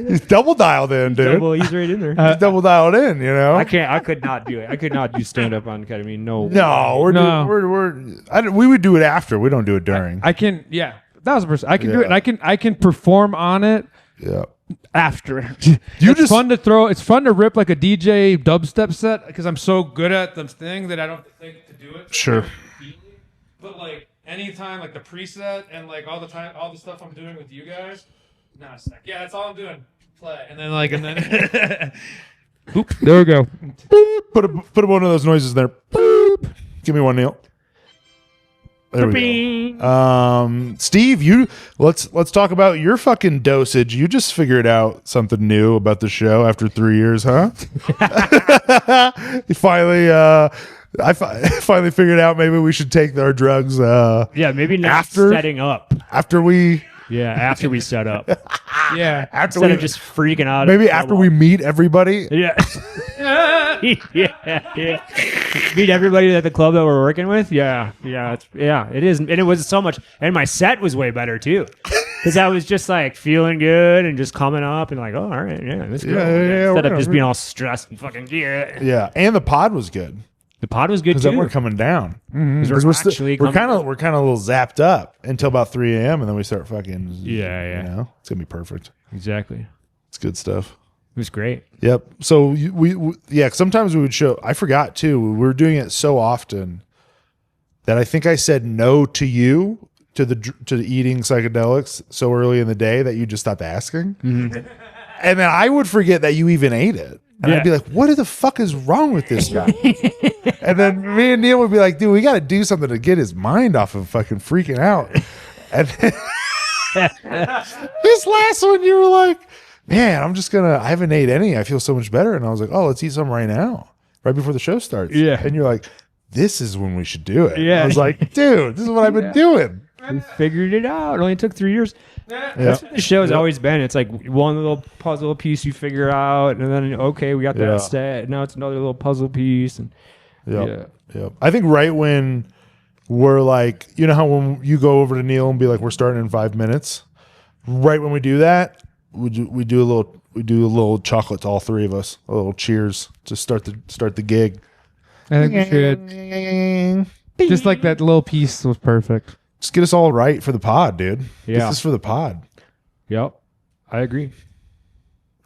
He's double dialed in, dude. Well, he's right in there. He's double dialed in, I could not do it. I could not do stand up on ketamine. No. We would do it after. We don't do it during. I can. Yeah, 1,000%. I can do it. And I can perform on it. Yeah. After it's fun to throw. It's fun to rip like a DJ dubstep set because I'm so good at the thing that I don't think to do it. Sure. But like anytime, like the preset and like all the stuff I'm doing with you guys. Nah, it's like, yeah, that's all I'm doing. Play and then Oop, there we go. Put one of those noises there. Boop. Give me one, Neil. There we go. Steve, let's talk about your fucking dosage. You just figured out something new about the show after 3 years, huh? You finally, I finally figured out maybe we should take our drugs. Yeah, maybe not setting up. After we set up. Yeah, Instead of just freaking out. Maybe after we meet everybody. Yeah. yeah. Meet everybody at the club that we're working with. Yeah. It is, and it was so much. And my set was way better too, because I was just like feeling good and just coming up and like, oh, all right, yeah, let's go. Instead of just being all stressed and fucking Yeah, and the pod was good. The pod was good too. Because then we're coming down. Because We're kind of a little zapped up until about 3 a.m. and then we start fucking. Yeah. It's gonna be perfect. Exactly. It's good stuff. It was great. Yep. So we sometimes we would show. I forgot too. We were doing it so often that I think I said no to you to the eating psychedelics so early in the day that you just stopped asking, and then I would forget that you even ate it. And I'd be like, what the fuck is wrong with this guy? And then me and Neil would be like, dude, we got to do something to get his mind off of fucking freaking out. And then this last one, you were like, man, I haven't ate any. I feel so much better. And I was like, oh, let's eat some right now, right before the show starts. Yeah. And you're like, this is when we should do it. Yeah. I was like, dude, this is what I've been doing. We figured it out. It only took 3 years. That's what the show has always been. It's like one little puzzle piece you figure out, and then okay, we got that set. Now it's another little puzzle piece, and Yep. I think right when we're like, you know how when you go over to Neil and be like, we're starting in 5 minutes. Right when we do that, we do a little chocolate to all three of us, a little cheers to start the gig. I think we should. Just like that little piece was perfect. Just get us all right for the pod, dude. Yeah. This is for the pod. Yep. I agree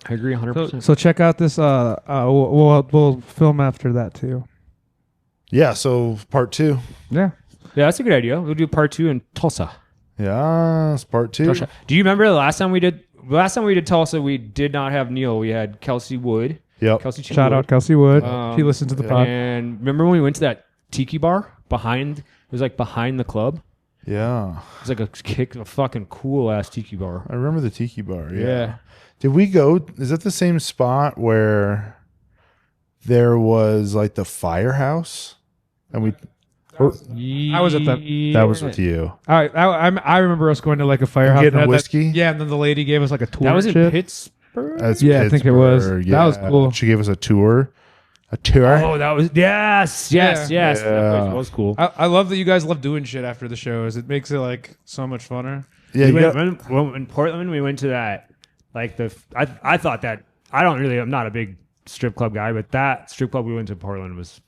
100%. So check out this. We'll film after that too. Yeah. So part 2. Yeah. Yeah, that's a good idea. We'll do part 2 in Tulsa. Yeah, it's part 2. Tulsa. Do you remember the last time we did Tulsa? We did not have Neil. We had Kelsey Wood. Yep. Kelsey Shout Wood. out Kelsey Wood. She listens to the pod. And remember when we went to that tiki bar behind? It was like behind the club. Yeah. It was like a fucking cool ass tiki bar. I remember the tiki bar. Yeah. Did we go? Is that the same spot where there was like the firehouse? And we. I was at that. That was with you. I remember us going to like a firehouse. Getting and a had whiskey? Yeah, and then the lady gave us like a tour. That was in shit. Pittsburgh. That's I think it was. Pittsburgh, That was cool. She gave us a tour. Oh, that was yes. Yeah. That place was cool. I love that you guys love doing shit after the shows. It makes it like so much funner. Yeah, in Portland, we went to that. Like I thought that I'm not a big strip club guy, but that strip club we went to in Portland was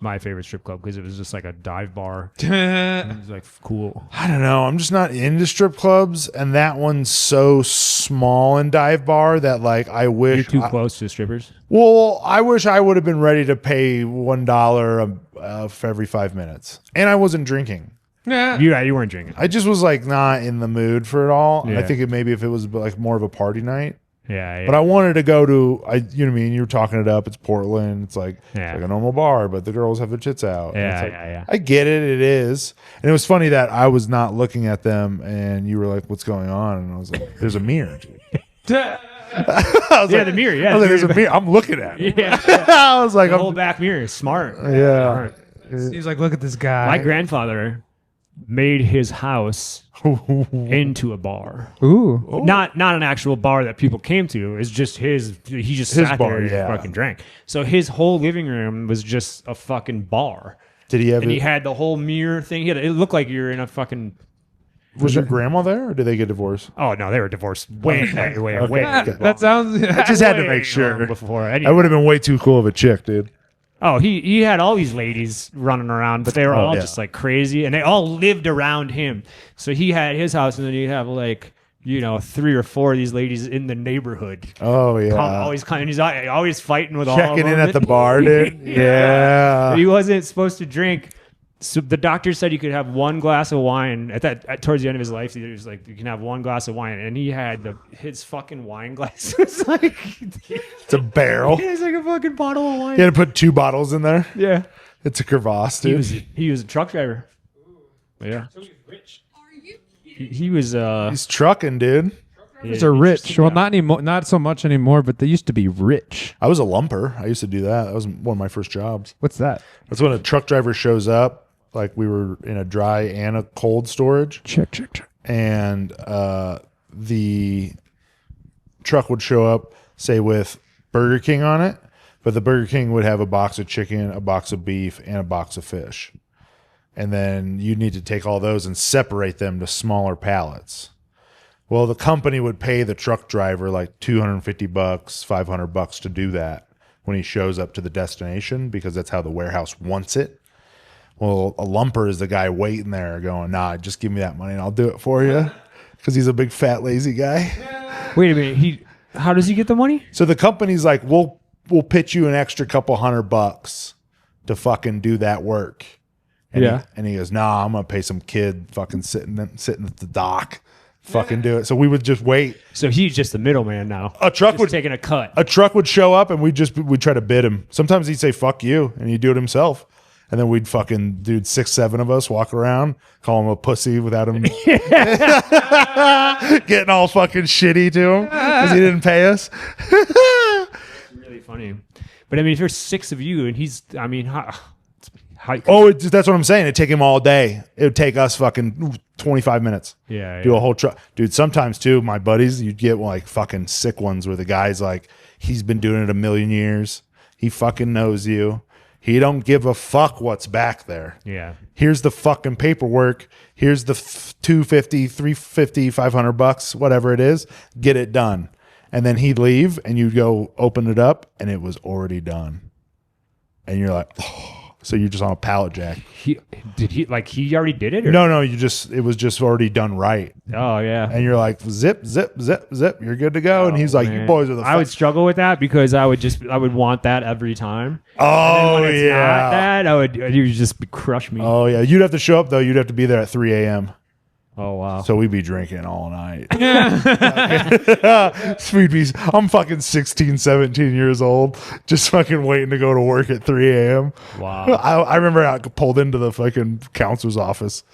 my favorite strip club because it was just like a dive bar. It was like cool. I don't know. I'm just not into strip clubs, and that one's so small and dive bar that like I wish You're too close to strippers. Well, I wish I would have been ready to pay $1 for every 5 minutes, and I wasn't drinking. Yeah. You weren't drinking. I just was like not in the mood for it all. Yeah. I think it maybe if it was like more of a party night. Yeah. But I wanted to go to, you know what I mean? You were talking it up. It's Portland. It's like, Yeah. it's like a normal bar, but the girls have their tits out. And it's like, Yeah. I get it. It is. And it was funny that I was not looking at them and you were like, what's going on? And I was like, there's a mirror, dude. I was Yeah, like, the mirror. Yeah, I was like, there's a mirror. I'm looking at it. Yeah. I was like, The whole back mirror is smart. yeah. He's like, look at this guy. My grandfather made his house into a bar. Ooh. Not an actual bar that people came to. It's just his. He just sat bar, there and yeah. fucking drank. So his whole living room was just a fucking bar. Did he have And it? he had the whole mirror thing. It looked like you're in a fucking. Was your grandma there or did they get divorced? Oh no, they were divorced way. That sounds. I just had to way make sure. before. I would have been way too cool of a chick, dude. Oh, he had all these ladies running around, but they were all yeah. just like crazy, and they all lived around him. So he had his house, and then he'd have like 3 or 4 of these ladies in the neighborhood. Oh yeah. He's always fighting with all of Checking them. in at the bar, dude. Yeah. He wasn't supposed to drink. So the doctor said he could have one glass of wine towards the end of his life. He was like, you can have one glass of wine, and he had his fucking wine glass. It's like It's a barrel. it's like a fucking bottle of wine. You had to put 2 bottles in there. Yeah, It's a crevasse, he dude. was a truck driver. Yeah, he was. He's trucking, dude. These are rich. Well, not anymore. Not so much anymore, but they used to be rich. I was a lumper. I used to do that. That was one of my first jobs. What's that? That's when a truck driver shows up. Like we were in a dry and a cold storage. Check. And the truck would show up, say, with Burger King on it, but the Burger King would have a box of chicken, a box of beef, and a box of fish. And then you need to take all those and separate them to smaller pallets. Well, the company would pay the truck driver like $250, $500 to do that when he shows up to the destination because that's how the warehouse wants it. Well, a lumper is the guy waiting there going, nah, just give me that money and I'll do it for you because he's a big, fat, lazy guy. Wait a minute. How does he get the money? So the company's like, we'll pitch you an extra couple $100 to fucking do that work. And he goes, nah, I'm going to pay some kid fucking sitting at the dock. Fucking do it. So we would just wait. So he's just the middleman now. A truck Just would taking a cut. A truck would show up and we'd try to bid him. Sometimes he'd say fuck you and he'd do it himself. And then we'd fucking 6, 7 of us walk around, call him a pussy without him getting all fucking shitty to him because he didn't pay us. Really funny. But I mean, if there's 6 of you and he's, I mean, how That's what I'm saying. It'd take him all day. It would take us fucking 25 minutes. Yeah. Do a whole truck. Dude, sometimes too, my buddies, you'd get like fucking sick ones where the guy's like, he's been doing it a million years. He fucking knows you. He don't give a fuck what's back there. Yeah. Here's the fucking paperwork. Here's the $250, $350, $500, whatever it is. Get it done. And then he'd leave and you'd go open it up and it was already done. And you're like, oh. So you're just on a pallet jack. He already did it? Or? No, it was just already done right. Oh, yeah. And you're like, zip, zip, zip, zip. You're good to go. And he's like, Man. you boys are the I would struggle with that because I would want that every time. Oh, When it's not that, you would just crush me. Oh, yeah. You'd have to show up, though. You'd have to be there at 3 a.m. Oh, wow. So we'd be drinking all night. Sweet bees. I'm fucking 16, 17 years old, just fucking waiting to go to work at 3 a.m. Wow. I remember I pulled into the fucking counselor's office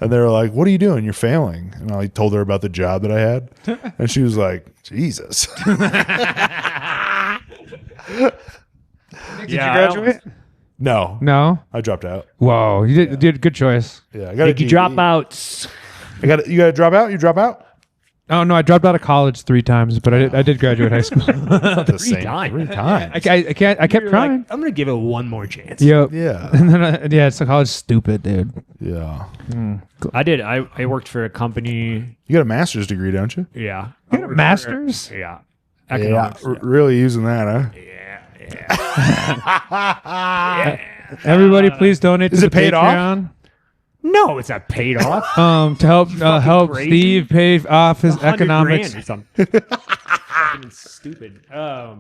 and they were like, what are you doing? You're failing. And I told her about the job that I had. And she was like, Jesus. Did you graduate? No. No. I dropped out. Whoa, you did good choice. Yeah. I got Did you drop out? You got to drop out? You drop out? Oh no, I dropped out of college 3 times, but I did graduate high school. Not the same. 3 times. I kept You're trying. like, I'm going to give it one more chance. Yep. Yeah. And then so college stupid, dude. Yeah. I did. I worked for a company. You got a master's degree, don't you? Yeah. You got a master's? Yeah. Yeah. Economics. Really using that, huh? Yeah. Everybody, please donate is to it the paid off? Patreon. No, it's not paid off. To help crazy. Steve pay off his 100 economics. grand or something. Fucking stupid. I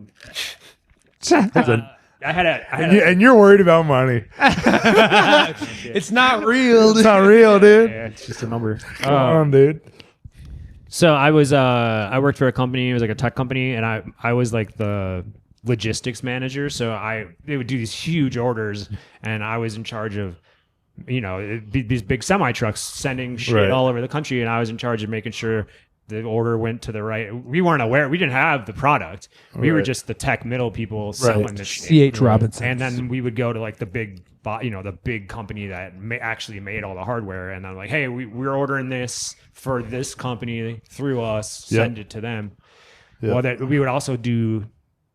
had a And you're worried about money. It's not real. It's not real, dude. yeah, it's just a number. Come on, dude. So I was I worked for a company. It was like a tech company, and I was like the logistics manager. So they would do these huge orders, and I was in charge of, you know, it'd be these big semi trucks sending shit Right. all over the country, and I was in charge of making sure the order went to the right. We weren't aware. We didn't have the product. We were Right. just the tech middle people selling the shit. C.H. Robinson. And then we would go to like the big, the big company that actually made all the hardware. And I'm like, hey, we're ordering this for this company through us. Send it to them. Yep. Well, we would also do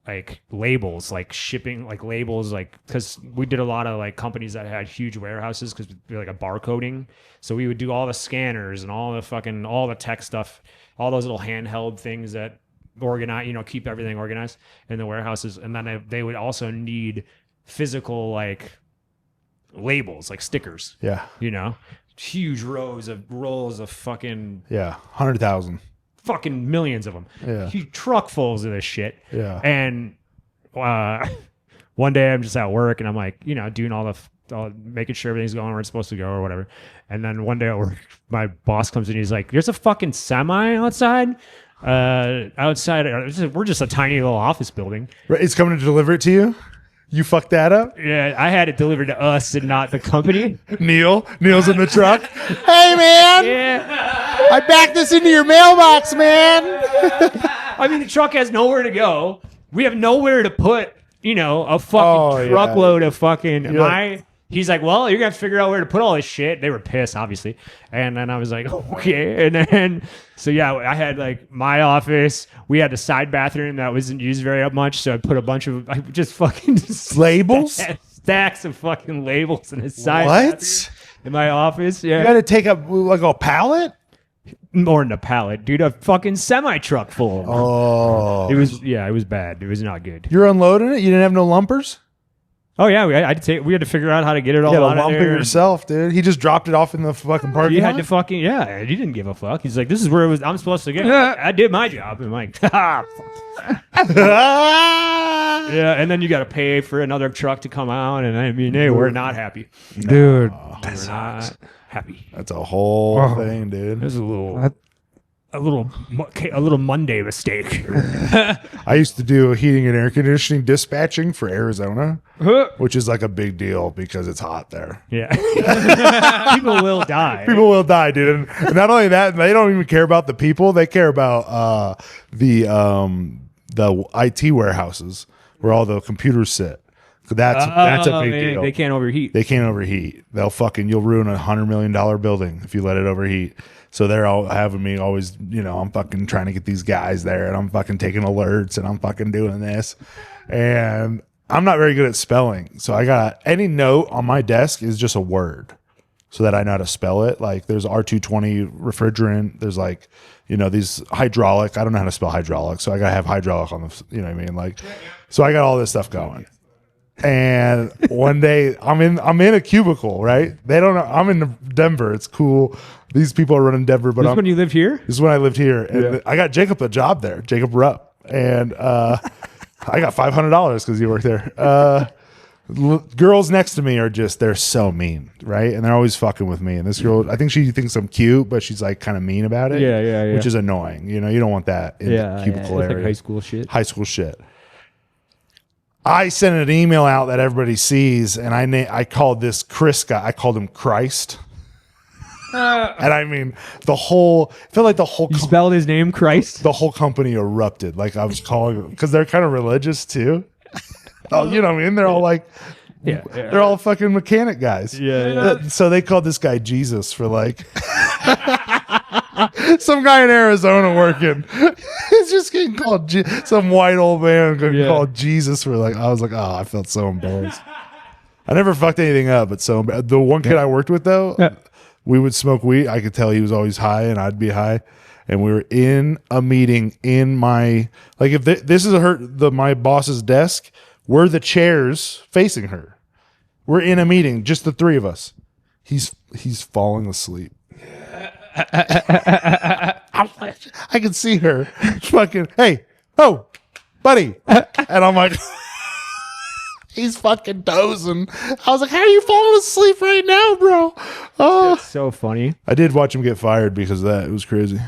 like labels, like shipping, like labels, like because we did a lot of like companies that had huge warehouses because we like a barcoding. So we would do all the scanners and all the tech stuff, all those little handheld things that organize, keep everything organized in the warehouses. And then they would also need physical like labels, like stickers. Yeah. Huge rolls of fucking Yeah. 100,000. fucking millions of them. Yeah. Huge truckfuls of this shit. Yeah. And one day I'm just at work and I'm like, doing all making sure everything's going where it's supposed to go or whatever. And then one day at work, my boss comes in. He's like, "There's a fucking semi outside. We're just a tiny little office building. Right, it's coming to deliver it to you? You fucked that up? Yeah, I had it delivered to us and not the company. Neil's in the truck. Hey, man. Yeah, I backed this into your mailbox, man. I mean the truck has nowhere to go. We have nowhere to put, a fucking Oh, yeah. truckload of fucking You're He's like, well, you're gonna have to figure out where to put all this shit. They were pissed, obviously. And then I was like, okay. And then, so yeah, I had like my office. We had a side bathroom that wasn't used very much. So I put a bunch of, I just fucking Labels? stacks of fucking labels in the side What? bathroom in my office. Yeah. You got to take up like a pallet? More than a pallet, dude. A fucking semi truck full. Oh. It was bad. It was not good. You're unloading it? You didn't have no lumpers? Oh yeah, we had to figure out how to get it all You had out to of lump it there. yourself, dude. He just dropped it off in the fucking parking He lot? had to fucking he didn't give a fuck. He's like, this is where I'm supposed to get. I did my job. I'm like, fuck. Yeah, and then you got to pay for another truck to come out, and I mean, hey, we're not happy. Dude. We're not happy. That's a whole thing, dude. This is a little Monday mistake. I used to do heating and air conditioning dispatching for Arizona, which is like a big deal because it's hot there. Yeah, people will die. People will die, dude. And not only that, they don't even care about the people. They care about the IT warehouses where all the computers sit. That's a big deal. They can't overheat. They can't overheat. You'll ruin $100 million building if you let it overheat. So they're all having me always, I'm fucking trying to get these guys there, and I'm fucking taking alerts, and I'm fucking doing this. And I'm not very good at spelling. So I got any note on my desk is just a word so that I know how to spell it. Like there's R220 refrigerant. There's like, these hydraulic. I don't know how to spell hydraulic. So I got to have hydraulic on the, you know what I mean? Like, so I got all this stuff going. And one day I'm in a cubicle, right? They don't know. I'm in Denver. It's cool. These people are running Denver, but This when you lived here? This is when I lived here. And I got Jacob a job there, Jacob Rupp. And I got $500 because he worked there. Girls next to me they're so mean, right? And they're always fucking with me. And this girl, I think she thinks I'm cute, but she's like kind of mean about it. Yeah. Which is annoying. You don't want that in the cubicle it's area. like high school shit. I sent an email out that everybody sees, and I called this Chris guy. I called him Christ, and I mean it felt like the whole You spelled his name Christ? the whole company erupted. Like I was calling them because they're kind of religious too. Oh, you know what I mean? They're all like, they're all fucking mechanic guys. Yeah. So they called this guy Jesus for like. Some guy in Arizona working. He's just getting called some white old man getting called Jesus for like. I was like, oh, I felt so embarrassed. I never fucked anything up, but so the one kid I worked with though, we would smoke weed. I could tell he was always high, and I'd be high. And we were in a meeting in my this is my boss's desk. We're the chairs facing her. We're in a meeting, just the three of us. He's falling asleep. I can see her fucking, hey, oh, buddy. And I'm like, he's fucking dozing. I was like, how are you falling asleep right now, bro? Oh. That's so funny. I did watch him get fired because of that. It was crazy.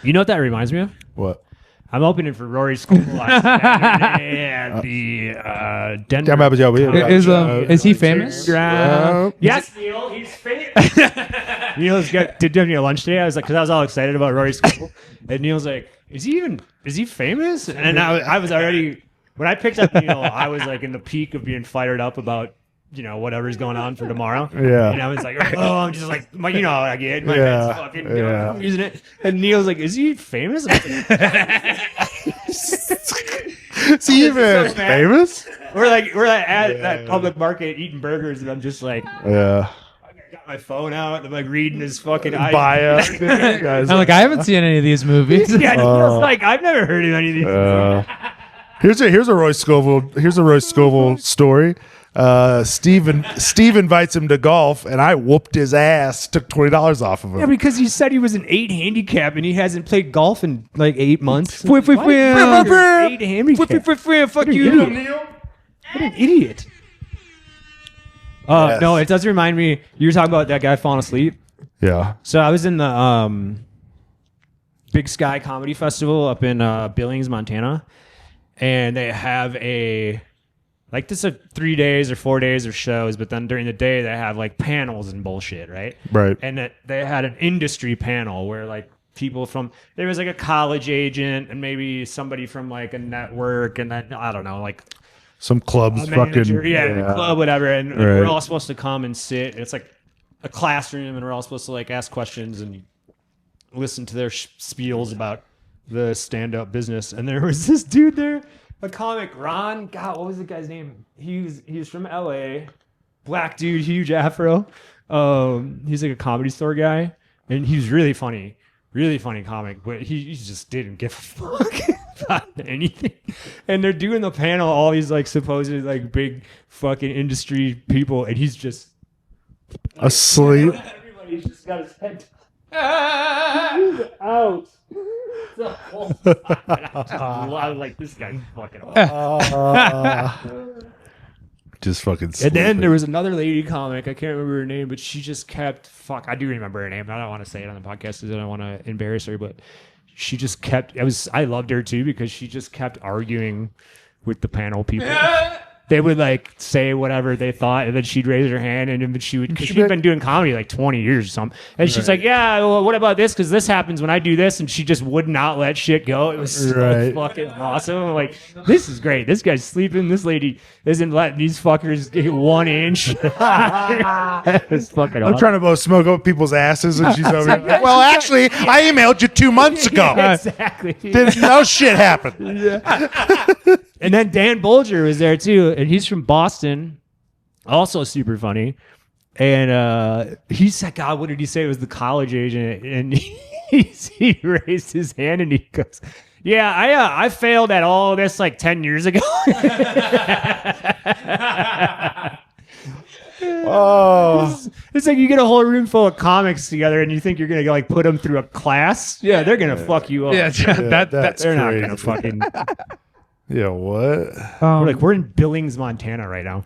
You know what that reminds me of? What? I'm opening for Rory's School on Saturday at the Denver. Is he famous? Yes, Neil. He's famous. Neil's did give me a lunch today. I was like, because I was all excited about Rory's School, and Neil's like, is he famous? And I was already, when I picked up Neil, I was like in the peak of being fired up about, whatever's going on for tomorrow. Yeah. And I was like, oh, I'm just like, my head's fucking, I'm using it. And Neil's like, is he famous? Is he even famous? We're at that public market eating burgers, and I'm just like, Yeah. I got my phone out. I'm like reading his fucking Bio. I'm like, I haven't seen any of these movies. Yeah, Neil's like, I've never heard of any of these. Here's a Roy Scovel story. Steve invites him to golf, and I whooped his ass. Took $20 off of him. Yeah, because he said he was an 8 handicap, and he hasn't played golf in like 8 months. Whip, whip, whip. 8 handicap. Fuck you, Idiot. Neil. What an idiot. Yes. No, it does remind me. You were talking about that guy falling asleep. Yeah. So I was in the Big Sky Comedy Festival up in Billings, Montana, and they have this is 3 days or 4 days of shows, but then during the day they have like panels and bullshit, right? Right. And they had an industry panel where like people from, there was like a college agent and maybe somebody from like a network, and then I don't know, like Some clubs a manager, fucking club, whatever, and Right. we're all supposed to come and sit. It's like a classroom, and we're all supposed to like ask questions and listen to their spiels about the stand-up business. And there was this dude there, a comic, Ron. God, what was the guy's name? He was from LA, black dude, huge afro. He's like a Comedy Store guy, and he was really funny comic, but he just didn't give a fuck about anything. And they're doing the panel, all these like supposed like big fucking industry people, and he's just asleep. everybody's just got his head he's out. The whole time. I was like, this guy's fucking awesome. Just fucking And sleeping. then there was another lady comic. I can't remember her name, but she just kept I do remember her name. I don't want to say it on the podcast because I don't want to embarrass her, but she just kept. I loved her too because she just kept arguing with the panel people. They would like say whatever they thought, and then she'd raise her hand, and then she would, because she'd been doing comedy like 20 years or something. And she's like, yeah, well, what about this? Because this happens when I do this. And she just would not let shit go. It was so fucking awesome. I'm like, this is great. This guy's sleeping. This lady isn't letting these fuckers get 1 inch. It's fucking awesome. I'm trying to blow smoke up people's asses, and she's over here. Like, well, actually, I emailed you 2 months ago. Yeah, exactly. Didn't know shit happened. And then Dan Bolger was there too, and he's from Boston, also super funny. And he said, God, what did he say? It was the college agent, and he raised his hand and he goes, yeah, I failed at all of this like 10 years ago. Oh, It's like you get a whole room full of comics together, and you think you're gonna like put them through a class. Yeah, they're gonna fuck you up. Yeah, that's they're not crazy. gonna fucking. yeah. What? We're in Billings, Montana right now.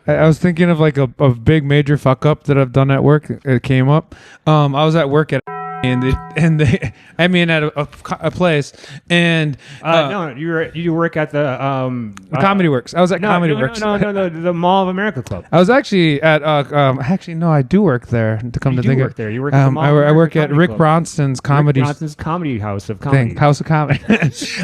I was thinking of like a big major fuck up that I've done at work. It came up. I was at work at at a place, and No, you work at the Comedy Works. I was at Comedy Works. No, the Mall of America Club. I was actually at actually no, I do work there. To come You to do think work of, there. You work at the Mall of I America work at Comedy Rick Club. Bronson's comedy Rick Bronson's comedy house of comedy. thing, House of Comedy.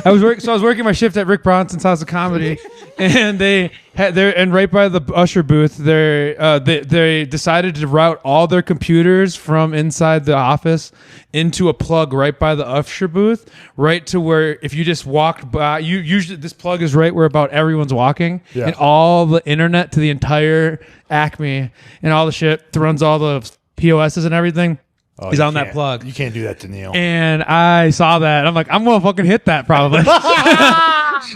I was working my shift at Rick Bronson's House of Comedy, and they had there, and right by the usher booth, they decided to route all their computers from inside the office into a plug right by the usher booth, right to where if you just walked by, you usually this plug is right where about everyone's walking, Yeah. and all the internet to the entire Acme and all the shit runs all the POSs and everything. Oh, He's you on that can't- plug. You can't do that to Neil. And I saw that. I'm like, I'm gonna fucking hit that probably.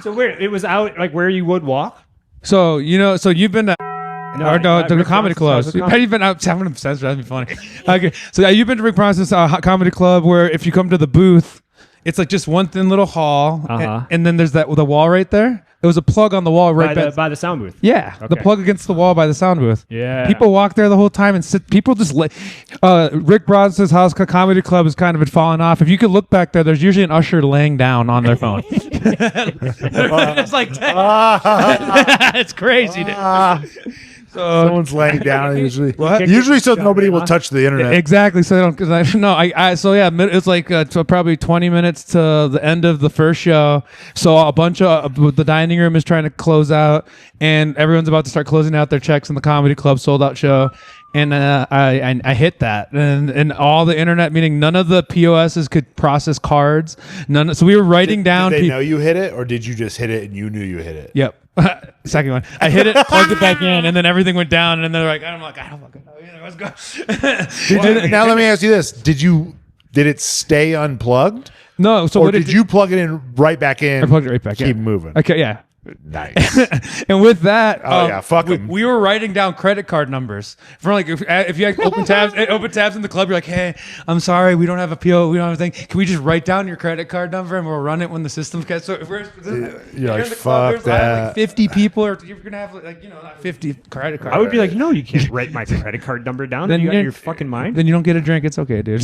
So where it was out like where you would walk. So you've been to the Rick comedy Bronson's clubs. House of You've been out. I'm obsessed. That'd be funny. Okay, so you've been to Rick Bronson's comedy club, where if you come to the booth, it's like just one thin little hall, and then there's the wall right there. There was a plug on the wall right by the sound booth. Yeah, the Okay. plug against the wall by the sound booth. Yeah. People walk there the whole time and sit. People just Rick Bronson's House Comedy Club has kind of been falling off. If you could look back there, there's usually an usher laying down on their phone. It's like it's crazy. Dude. So Someone's laying down usually. What? Usually, so nobody will touch the internet. exactly. So I don't. Cause so yeah, it's like probably 20 minutes to the end of the first show. So a bunch of the dining room is trying to close out, and everyone's about to start closing out their checks in the comedy club sold out show. And I hit that, and all the internet, meaning none of the POSs could process cards. So we were writing down. Did they know you hit it, or did you just hit it and you knew you hit it? Yep. Second one. I hit it, plugged it back in, and then everything went down. And they're like, I don't fucking know. Let's go. Now let me ask you this: Did it stay unplugged? No. So Or what did you plug it in right back in? I plugged it right back in. Keep moving. Okay. Yeah. Nice. And with that, yeah, fuck 'em. we were writing down credit card numbers for like if you had open tabs in the club, you're like, hey, I'm sorry, we don't have a PO, we don't have a thing. Can we just write down your credit card number and we'll run it when the system gets? So if we're You're like, in the fuck there's that. like 50 people, or you're gonna have like not 50 credit cards. I would be like, no, you can't write my credit card number down. Then You out you- of your fucking mind? then you don't get a drink. It's okay, dude.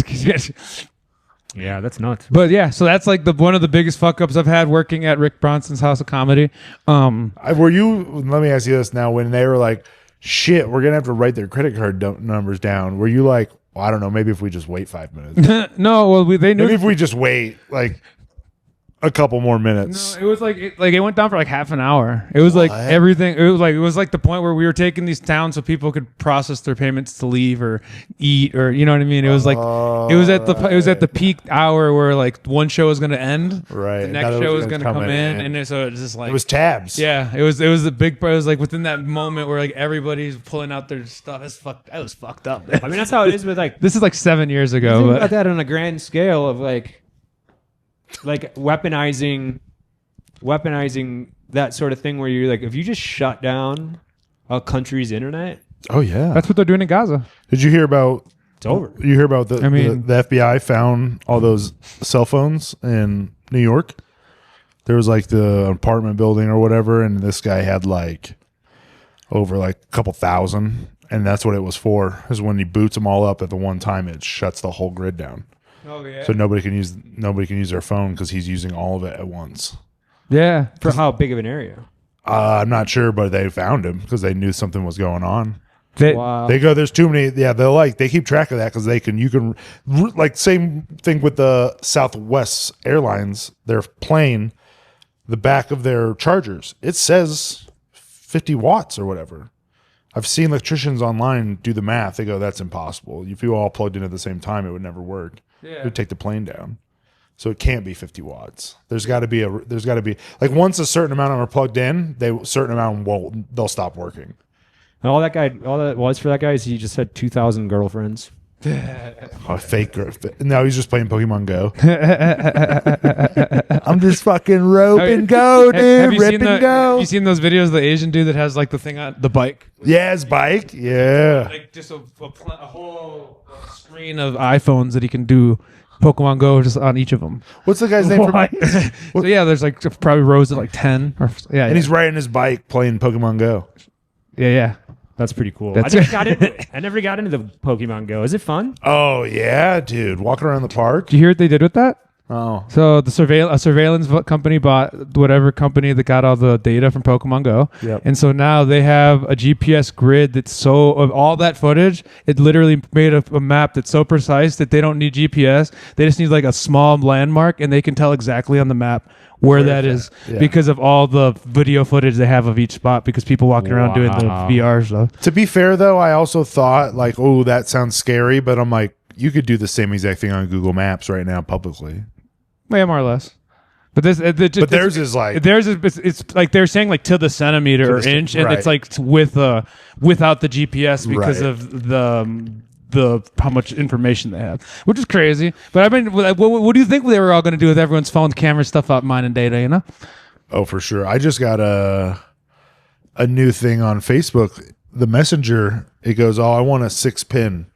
Yeah, that's nuts. But yeah, so that's like one of the biggest fuck ups I've had working at Rick Bronson's House of Comedy. Were you? Let me ask you this now: when they were like, "Shit, we're gonna have to write their credit card numbers down," were you like, well, I don't know, maybe if we just wait 5 minutes, No, well, they knew. maybe if we just wait like a couple more minutes? It was like it went down for like half an hour. It was like What? everything. It was like the point where we were taking these towns so people could process their payments to leave or eat, or you know what I mean. It was like it was at the peak hour where like one show was going to end, Right. The next Another show was was going gonna to come in, in. and so it's just like It was tabs. yeah. It was a big. It was like within that moment where like everybody's pulling out their stuff. That was fucked up. I mean, that's how it is with like This is like 7 years ago, think but about that on a grand scale of like weaponizing that sort of thing where you're like, if you just shut down a country's internet, Oh yeah. that's what they're doing in Gaza. Did you hear about? it's over. You hear about the FBI found all those cell phones in New York? There was like the apartment building or whatever, and this guy had like over like a couple thousand, and that's what it was for. Is when he boots them all up at the one time, it shuts the whole grid down, Oh yeah. so nobody can use their phone because he's using all of it at once. Yeah. For how big of an area? I'm not sure, but they found him because they knew something was going on. Wow. They go, there's too many. Yeah, they keep track of that because you can like same thing with the Southwest Airlines, their plane, the back of their chargers, it says 50 watts or whatever. I've seen electricians online do the math. They go, that's impossible. If you all plugged in at the same time, it would never work. It would take the plane down. So it can't be 50 watts. There's got to be like once a certain amount are plugged in, they'll stop working. And all that was for that guy is he just had 2,000 girlfriends. A fake girl. No, he's just playing Pokemon Go. I'm just fucking rope and go, dude. Rip and go. Have you seen those videos of the Asian dude that has like the thing on the bike? Yeah, his bike. Yeah. Like just a whole screen of iPhones that he can do Pokemon Go just on each of them. What's the guy's name? So yeah, there's like probably rows of like 10 or yeah. And he's riding his bike playing Pokemon Go. yeah. That's pretty cool. That's I never got into the Pokemon Go. Is it fun? Oh yeah, dude. Walking around the park. Did you hear what they did with that? Oh. So a surveillance company bought whatever company that got all the data from Pokemon Go. Yep. And so now they have a GPS grid that's of all that footage, it literally made a map that's so precise that they don't need GPS. They just need like a small landmark and they can tell exactly on the map where that is because of all the video footage they have of each spot because people walking around doing the VR stuff. To be fair though, I also thought like, oh, that sounds scary, but I'm like, you could do the same exact thing on Google Maps right now publicly. Yeah, more or less. But theirs is like it's like they're saying like to the centimeter or inch, and it's like without the GPS because of the how much information they have, which is crazy. But I mean, what do you think they were all going to do with everyone's phone camera stuff out mining data? You know? Oh, for sure. I just got a new thing on Facebook. The Messenger, it goes, "Oh, I want a 6 pin.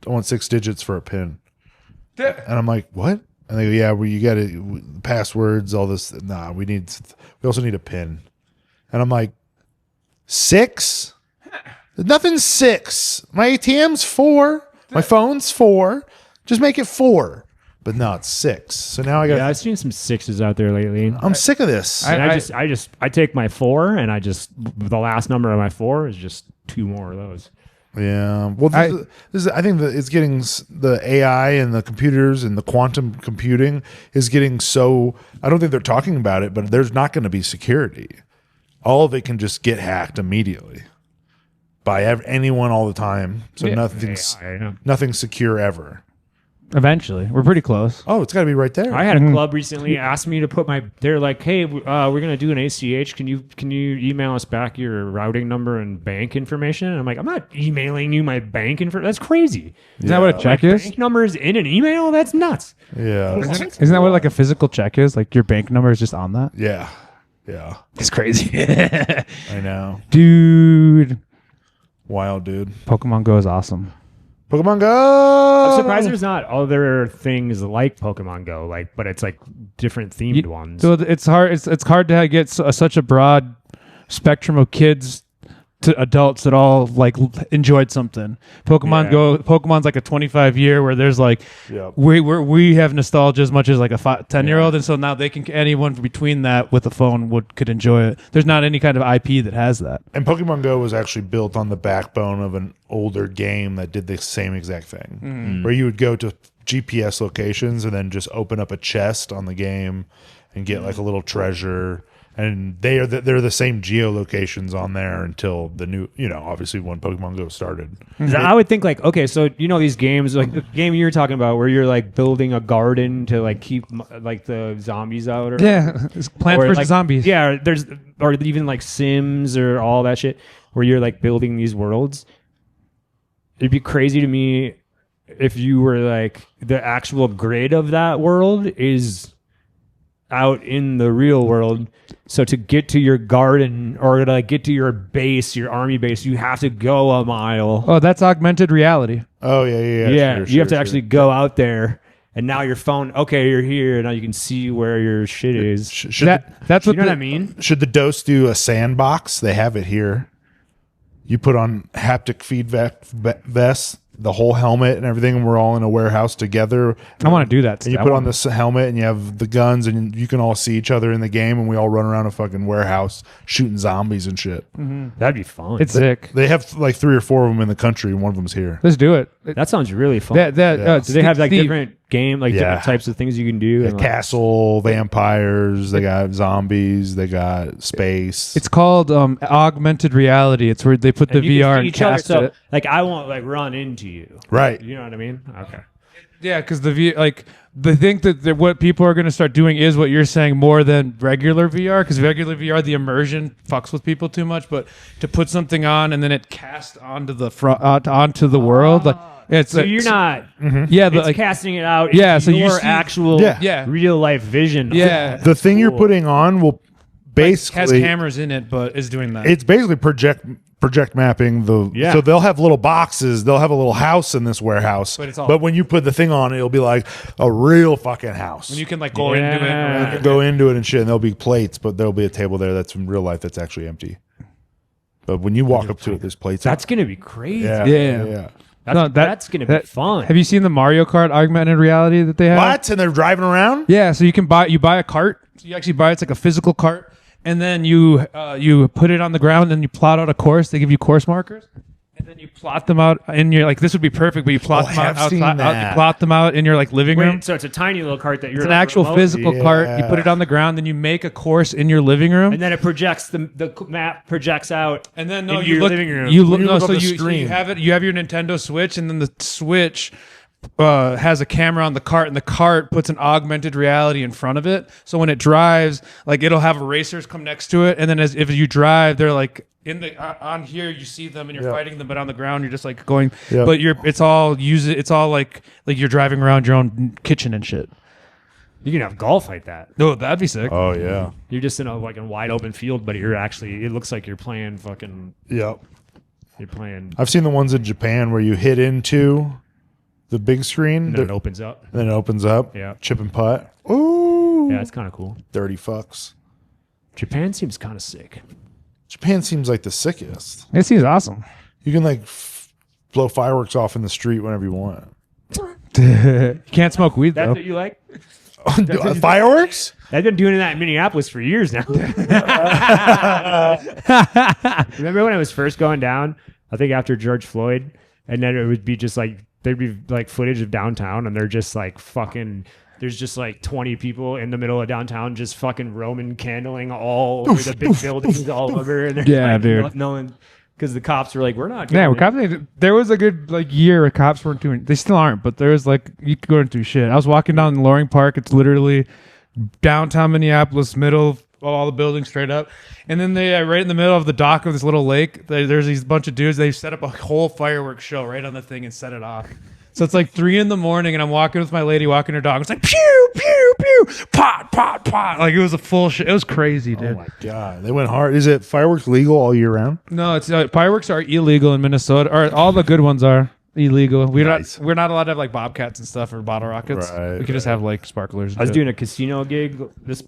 I want 6 digits for a pin." And I'm like, "What?" And they go, "Yeah, well, you got it, passwords, all this. Nah, we also need a pin." And I'm like, 6? Nothing's 6. My ATM's 4. My phone's 4. Just make it 4. But no, it's 6. So now I got. Yeah, I've seen some 6s out there lately. I'm sick of this. And I take my 4 and the last number of my 4 is just 2 more of those. Yeah. Well, I think that it's getting the AI and the computers and the quantum computing is getting so. I don't think they're talking about it, but there's not going to be security. All of it can just get hacked immediately by anyone all the time. So nothing's secure ever. Eventually, we're pretty close. Oh, it's got to be right there. I had a club recently ask me to put they're like, "Hey, we're gonna do an ACH. Can you email us back your routing number and bank information?" And I'm like, "I'm not emailing you my bank information. That's crazy. Isn't that what a check is? Bank number is in an email. That's nuts." Yeah. Isn't that what like a physical check is? Like your bank number is just on that? Yeah. Yeah. It's crazy. I know. Dude. Wild, dude. Pokemon Go is awesome. Pokemon Go. I'm surprised there's not other things like Pokemon Go, but it's like different themed ones. So it's hard. It's hard to get such a broad spectrum of kids to adults that all like enjoyed something. Pokemon's like a 25-year where there's like we have nostalgia as much as like a 10-year-old, and so now anyone between that with a phone could enjoy it. There's not any kind of IP that has that. And Pokemon Go was actually built on the backbone of an older game that did the same exact thing, where you would go to GPS locations and then just open up a chest on the game and get like a little treasure. And they're the same geolocations on there until the new, obviously when Pokemon Go started. I would think like, okay, so these games, like the game you were talking about where you're like building a garden to like keep like the zombies out, it's Plants vs. Zombies. Yeah, or even like Sims or all that shit where you're like building these worlds. It'd be crazy to me if you were like the actual grid of that world is out in the real world. So to get to your garden or to like get to your base, your army base, you have to go a mile. Oh, that's augmented reality. Oh yeah. Yeah, you have to actually go out there, and now your phone. Okay, you're here. Now you can see where your shit is. That's what what I mean. Should the DOSE do a sandbox? They have it here. You put on haptic feedback vest, the whole helmet and everything, and we're all in a warehouse together. I want to do that. And you put on this helmet and you have the guns and you can all see each other in the game, and we all run around a fucking warehouse shooting zombies and shit. That'd be fun. It's sick. They have like 3 or 4 of them in the country, and one of them's here. Let's do it. That sounds really fun. Do they have like different different types of things you can do? And, castle, vampires, they got zombies, they got space. It's called augmented reality. It's where they put the VR and cast it. Like I won't like run into you. Right. You know what I mean? Okay. Yeah, because the thing that what people are going to start doing is what you're saying more than regular VR, because regular VR, the immersion fucks with people too much. But to put something on and then it casts onto the front onto the world, like it's so you're not. Yeah, it's like casting it out. Yeah, into so you your see, actual real life vision. Yeah, the thing you're putting on will basically has cameras in it, but is doing that. It's basically project mapping so they'll have little boxes, they'll have a little house in this warehouse, but when you put the thing on, it'll be like a real fucking house, and you can like go into it, you can go into it and shit, and there'll be plates, but there'll be a table there that's in real life that's actually empty, but when you walk up to it, there's plates. That's gonna be crazy. Yeah. That's gonna be fun. Have you seen the Mario Kart augmented reality that they have? What? And they're driving around? Yeah, so you buy a cart. So you actually buy it's like a physical cart, and then you put it on the ground and you plot out a course. They give you course markers, and then you plot them out in your like this would be perfect, but you plot them out outside. You plot them out in your like living room. So it's a tiny little cart that you're. It's an actual physical cart. You put it on the ground, then you make a course in your living room, and then it projects the map projects out. And then into your living room. You have it. You have your Nintendo Switch, and then the Switch has a camera on the cart, and the cart puts an augmented reality in front of it. So when it drives, like it'll have racers come next to it, and then if you drive, they're like in the on here you see them and you're fighting them, but on the ground you're just like going. But it's all like you're driving around your own kitchen and shit. You can have golf like that. Oh, that'd be sick. Oh yeah. You're just in a like a wide open field, but you're actually. It looks like you're playing fucking. Yep. You're playing. I've seen the ones in Japan where you hit into the big screen, And then it opens up. then it opens up. Yeah. Chip and putt. Ooh. Yeah, it's kind of cool. Dirty fucks. Japan seems kind of sick. Japan seems like the sickest. It seems awesome. You can like blow fireworks off in the street whenever you want. You can't smoke weed That's though. what you like? Fireworks? I've been doing that in Minneapolis for years now. Remember when I was first going down? I think after George Floyd, and then it would be just like there'd be like footage of downtown, and they're just like fucking. There's just like 20 people in the middle of downtown, just fucking Roman candling all over the big buildings, all over. And Yeah, like, dude. No one, because the cops were like, "We're not." Yeah, gonna-" cops, there was a good like year where cops weren't doing. They still aren't, but there was like you could go and do shit. I was walking down Loring Park. It's literally downtown Minneapolis, middle of all the buildings straight up, and then they right in the middle of the dock of this little lake. There's these bunch of dudes. They set up a whole fireworks show right on the thing and set it off. So it's like 3 a.m, and I'm walking with my lady walking her dog. It's like pew pew pew, pot pot pot. Like it was a full shit. It was crazy, dude. Oh my god, they went hard. Is it fireworks legal all year round? No, it's fireworks are illegal in Minnesota. Or all the good ones are illegal. Nice. We're not allowed to have like bobcats and stuff or bottle rockets. Right, we can just have like sparklers. And I was shit. doing a casino gig this.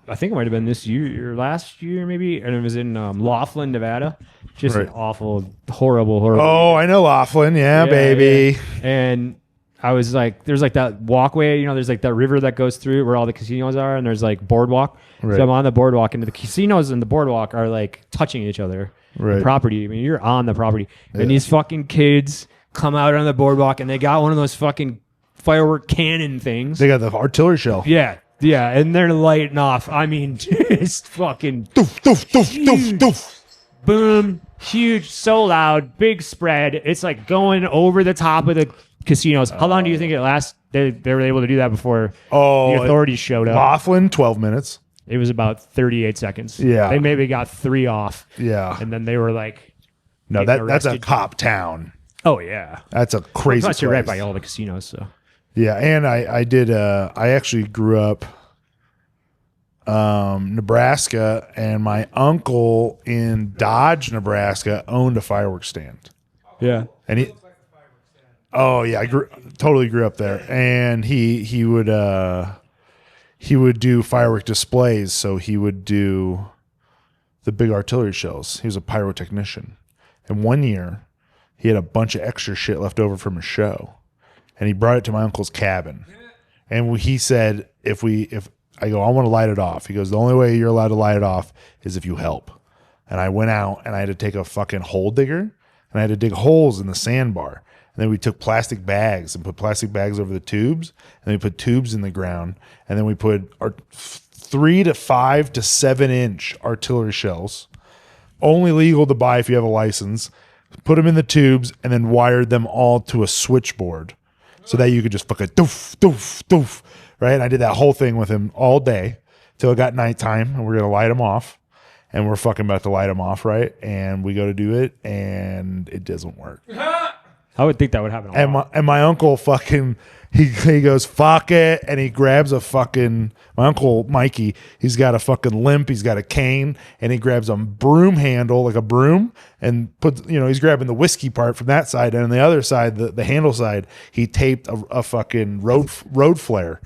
I think it might have been this year or last year, maybe, and it was in Laughlin, Nevada. Just an Right. awful, horrible. Oh, I know Laughlin. Yeah, baby. yeah. And I was like, there's like that walkway, you know, there's like that river that goes through where all the casinos are, and there's like boardwalk. Right. So I'm on the boardwalk, and the casinos and the boardwalk are like touching each other. Right. The property. I mean, you're on the property, and these fucking kids come out on the boardwalk, and they got one of those fucking firework cannon things. They got the artillery shell. Yeah, and they're lighting off. I mean, just fucking Doof, doof, doof, doof, doof. boom, huge, so loud, big spread. It's like going over the top of the casinos. How long do you think it lasts? They were able to do that before Oh, the authorities showed up. Laughlin, 12 minutes. It was about 38 seconds. Yeah. They maybe got 3 off. Yeah. And then they were like, No, getting that's a arrested. cop town. Oh, yeah. That's a crazy Plus, you're right place. by all the casinos, so. Yeah, and I actually grew up Nebraska, and my uncle in Dodge, Nebraska owned a fireworks stand. Yeah. And he Oh yeah, totally grew up there. And he would do firework displays, so he would do the big artillery shells. He was a pyrotechnician. And one year he had a bunch of extra shit left over from his show. And he brought it to my uncle's cabin. And he said, if I go, I want to light it off. He goes, the only way you're allowed to light it off is if you help. And I went out and I had to take a fucking hole digger and I had to dig holes in the sandbar. And then we took plastic bags and put plastic bags over the tubes. And then we put tubes in the ground. And then we put our 3 to 5 to 7 inch artillery shells, only legal to buy if you have a license. Put them in the tubes and then wired them all to a switchboard so that you could just fucking doof, doof, doof. Right? And I did that whole thing with him all day till it got nighttime, and we're going to light them off. And we're fucking about to light them off, right? And we go to do it, and it doesn't work. I would think that would happen a lot. And my uncle fucking, he goes, fuck it. And he grabs a fucking, my uncle Mikey, he's got a fucking limp. He's got a cane, and he grabs a broom handle, like a broom, and puts, he's grabbing the whiskey part from that side. And on the other side, the handle side, he taped a fucking road flare.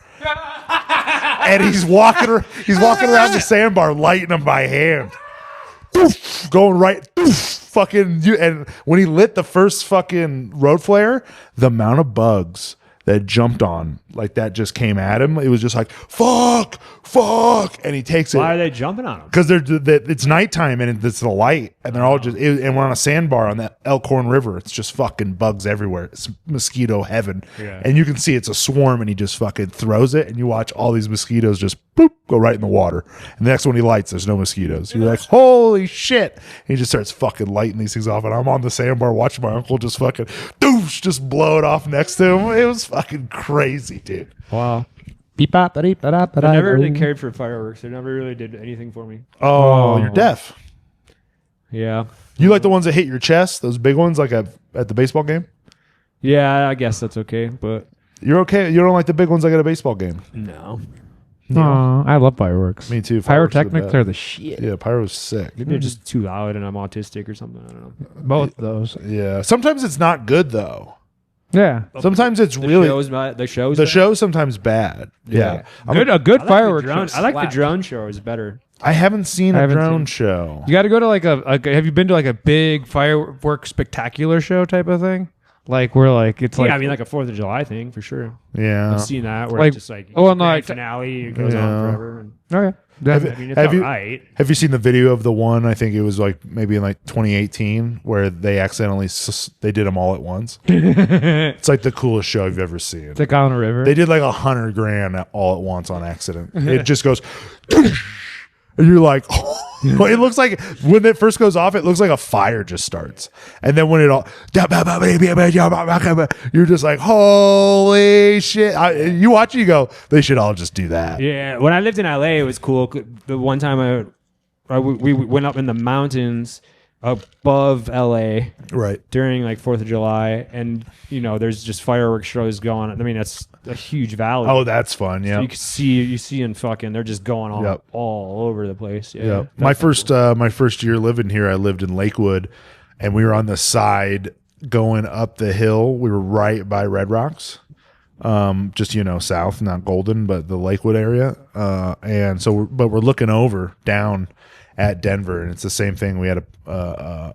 And he's walking around the sandbar, lighting them by hand. Oof, going right, and when he lit the first fucking road flare, the amount of bugs that jumped on like that just came at him. It was just like fuck, and he takes it. Why are they jumping on him? Because it's nighttime and it's the light, and they're all just and we're on a sandbar on that Elkhorn River. It's just fucking bugs everywhere. It's mosquito heaven, and you can see it's a swarm, and he just fucking throws it, and you watch all these mosquitoes just boop go right in the water. And the next one he lights, there's no mosquitoes. You're like, holy shit! And he just starts fucking lighting these things off, and I'm on the sandbar watching my uncle just fucking doosh, just blow it off next to him. It was fucking crazy, dude. Wow. I never really cared for fireworks. They never really did anything for me. Oh, you're deaf. Yeah. You like the ones that hit your chest, those big ones, like at the baseball game? Yeah, I guess that's okay, but You're okay. You don't like the big ones like at a baseball game. no. Aw, I love fireworks. Me too. Fireworks are the Pyrotechnics best. are the shit. Yeah, pyro's sick. Maybe they're just too loud and I'm autistic or something. I don't know. Both those. Yeah. Sometimes it's not good though. Yeah. Sometimes it's really The show's the bad? show's sometimes bad. Yeah. A good I like fireworks the drone. show I like the slaps. drone show is better. I haven't seen I a haven't drone seen- show. You got to go to like have you been to like a big fireworks spectacular show type of thing? Like where like it's like Yeah, I mean like a 4th of July thing for sure. Yeah. I've seen that where Like- it's just like oh, no, grand like- finale it goes Yeah. on forever. And, okay. I mean, it's Have you- alright. Have you seen the video of the one? I think it was like maybe in like 2018 where they accidentally they did them all at once. It's like the coolest show I've ever seen. It's like on a river. They did like $100,000 all at once on accident. It just goes, and you're like, oh. It looks like when it first goes off, it looks like a fire just starts, and then when it all, you're just like, holy shit! You watch it, you go, they should all just do that. Yeah, when I lived in LA, it was cool. The one time we went up in the mountains above LA Right. during like 4th of July, and there's just fireworks shows going on. I mean, that's a huge valley. Oh, that's fun. Yeah. You can see and fucking they're just going on Yep. all over the place. Yeah. Yeah. My first year living here, I lived in Lakewood, and we were on the side going up the hill. We were right by Red Rocks, just south, not Golden, but the Lakewood area. And so, we're looking over down at Denver, and it's the same thing. We had a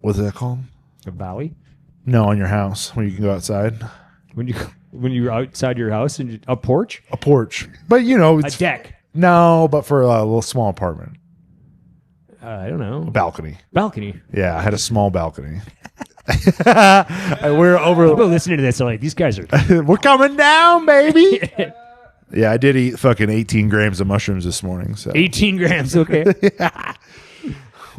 what's that called? A valley. No, on your house where you can go outside. When you're outside your house and a porch, A porch, but a it's deck. no, but for a little small apartment, I don't know. balcony. Balcony. Yeah, I had a small balcony. We're over. People listening to this are like, these guys are. We're coming down, baby. Yeah, I did eat fucking 18 grams of mushrooms this morning. So 18 grams. Okay.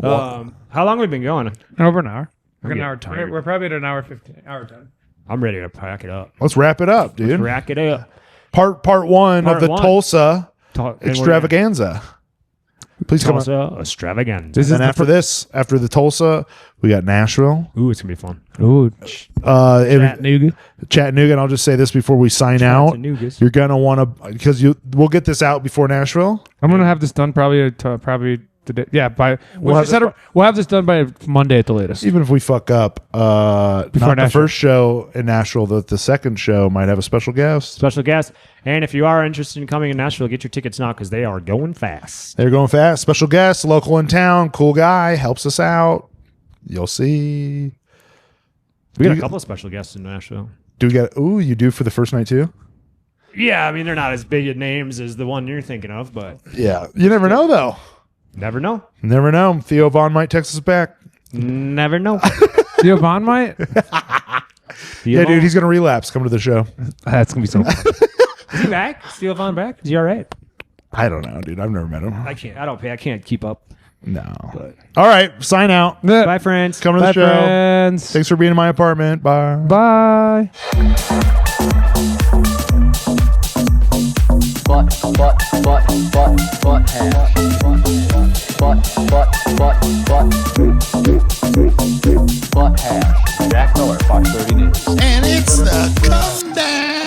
How long have we been going? over an hour. Like I'm an hour getting 10. tired. We're probably at an hour 15. Hour 10. I'm ready to pack it up. let's wrap it up, dude. Rack it up. Part one Part of the one. Tulsa And we're extravaganza. Please come on. Tulsa extravaganza. This is And after the Tulsa, we got Nashville, Ooh, it's gonna be fun. Ooh, Chattanooga. And I'll just say this before we sign out: Chattanoogas. you're gonna want to because we'll get this out before Nashville. I'm gonna have this done probably today. Yeah, We'll have we'll have this done by Monday at the latest. Even if we fuck up, not the Nashville. first show in Nashville, the second show might have a special guest. Special guest. And if you are interested in coming in Nashville, get your tickets now because they are going fast. They're going fast. Special guest, local in town, cool guy, helps us out. You'll see. We got You- a couple of special guests in Nashville. Do we got? Ooh, you do for the first night too? Yeah, I mean they're not as big at names as the one you're thinking of, but Yeah. You never know though. never know. Never know. Theo Vaughn might text us back. Never know. Theo Vaughn might? Yeah, dude, he's gonna relapse. Come to the show. That's gonna be so fun. Is he back? Is Theo Vaughn back? Is he all right? I don't know, dude. I've never met him. I can't. I don't pay. I can't keep up. No. All right. Sign out. Bye, friends. Come to the Bye, show. friends. Thanks for being in my apartment. Bye. Bye. Butt hash. Butt hash. Jack Miller, Fox 30 News. And it's the come down.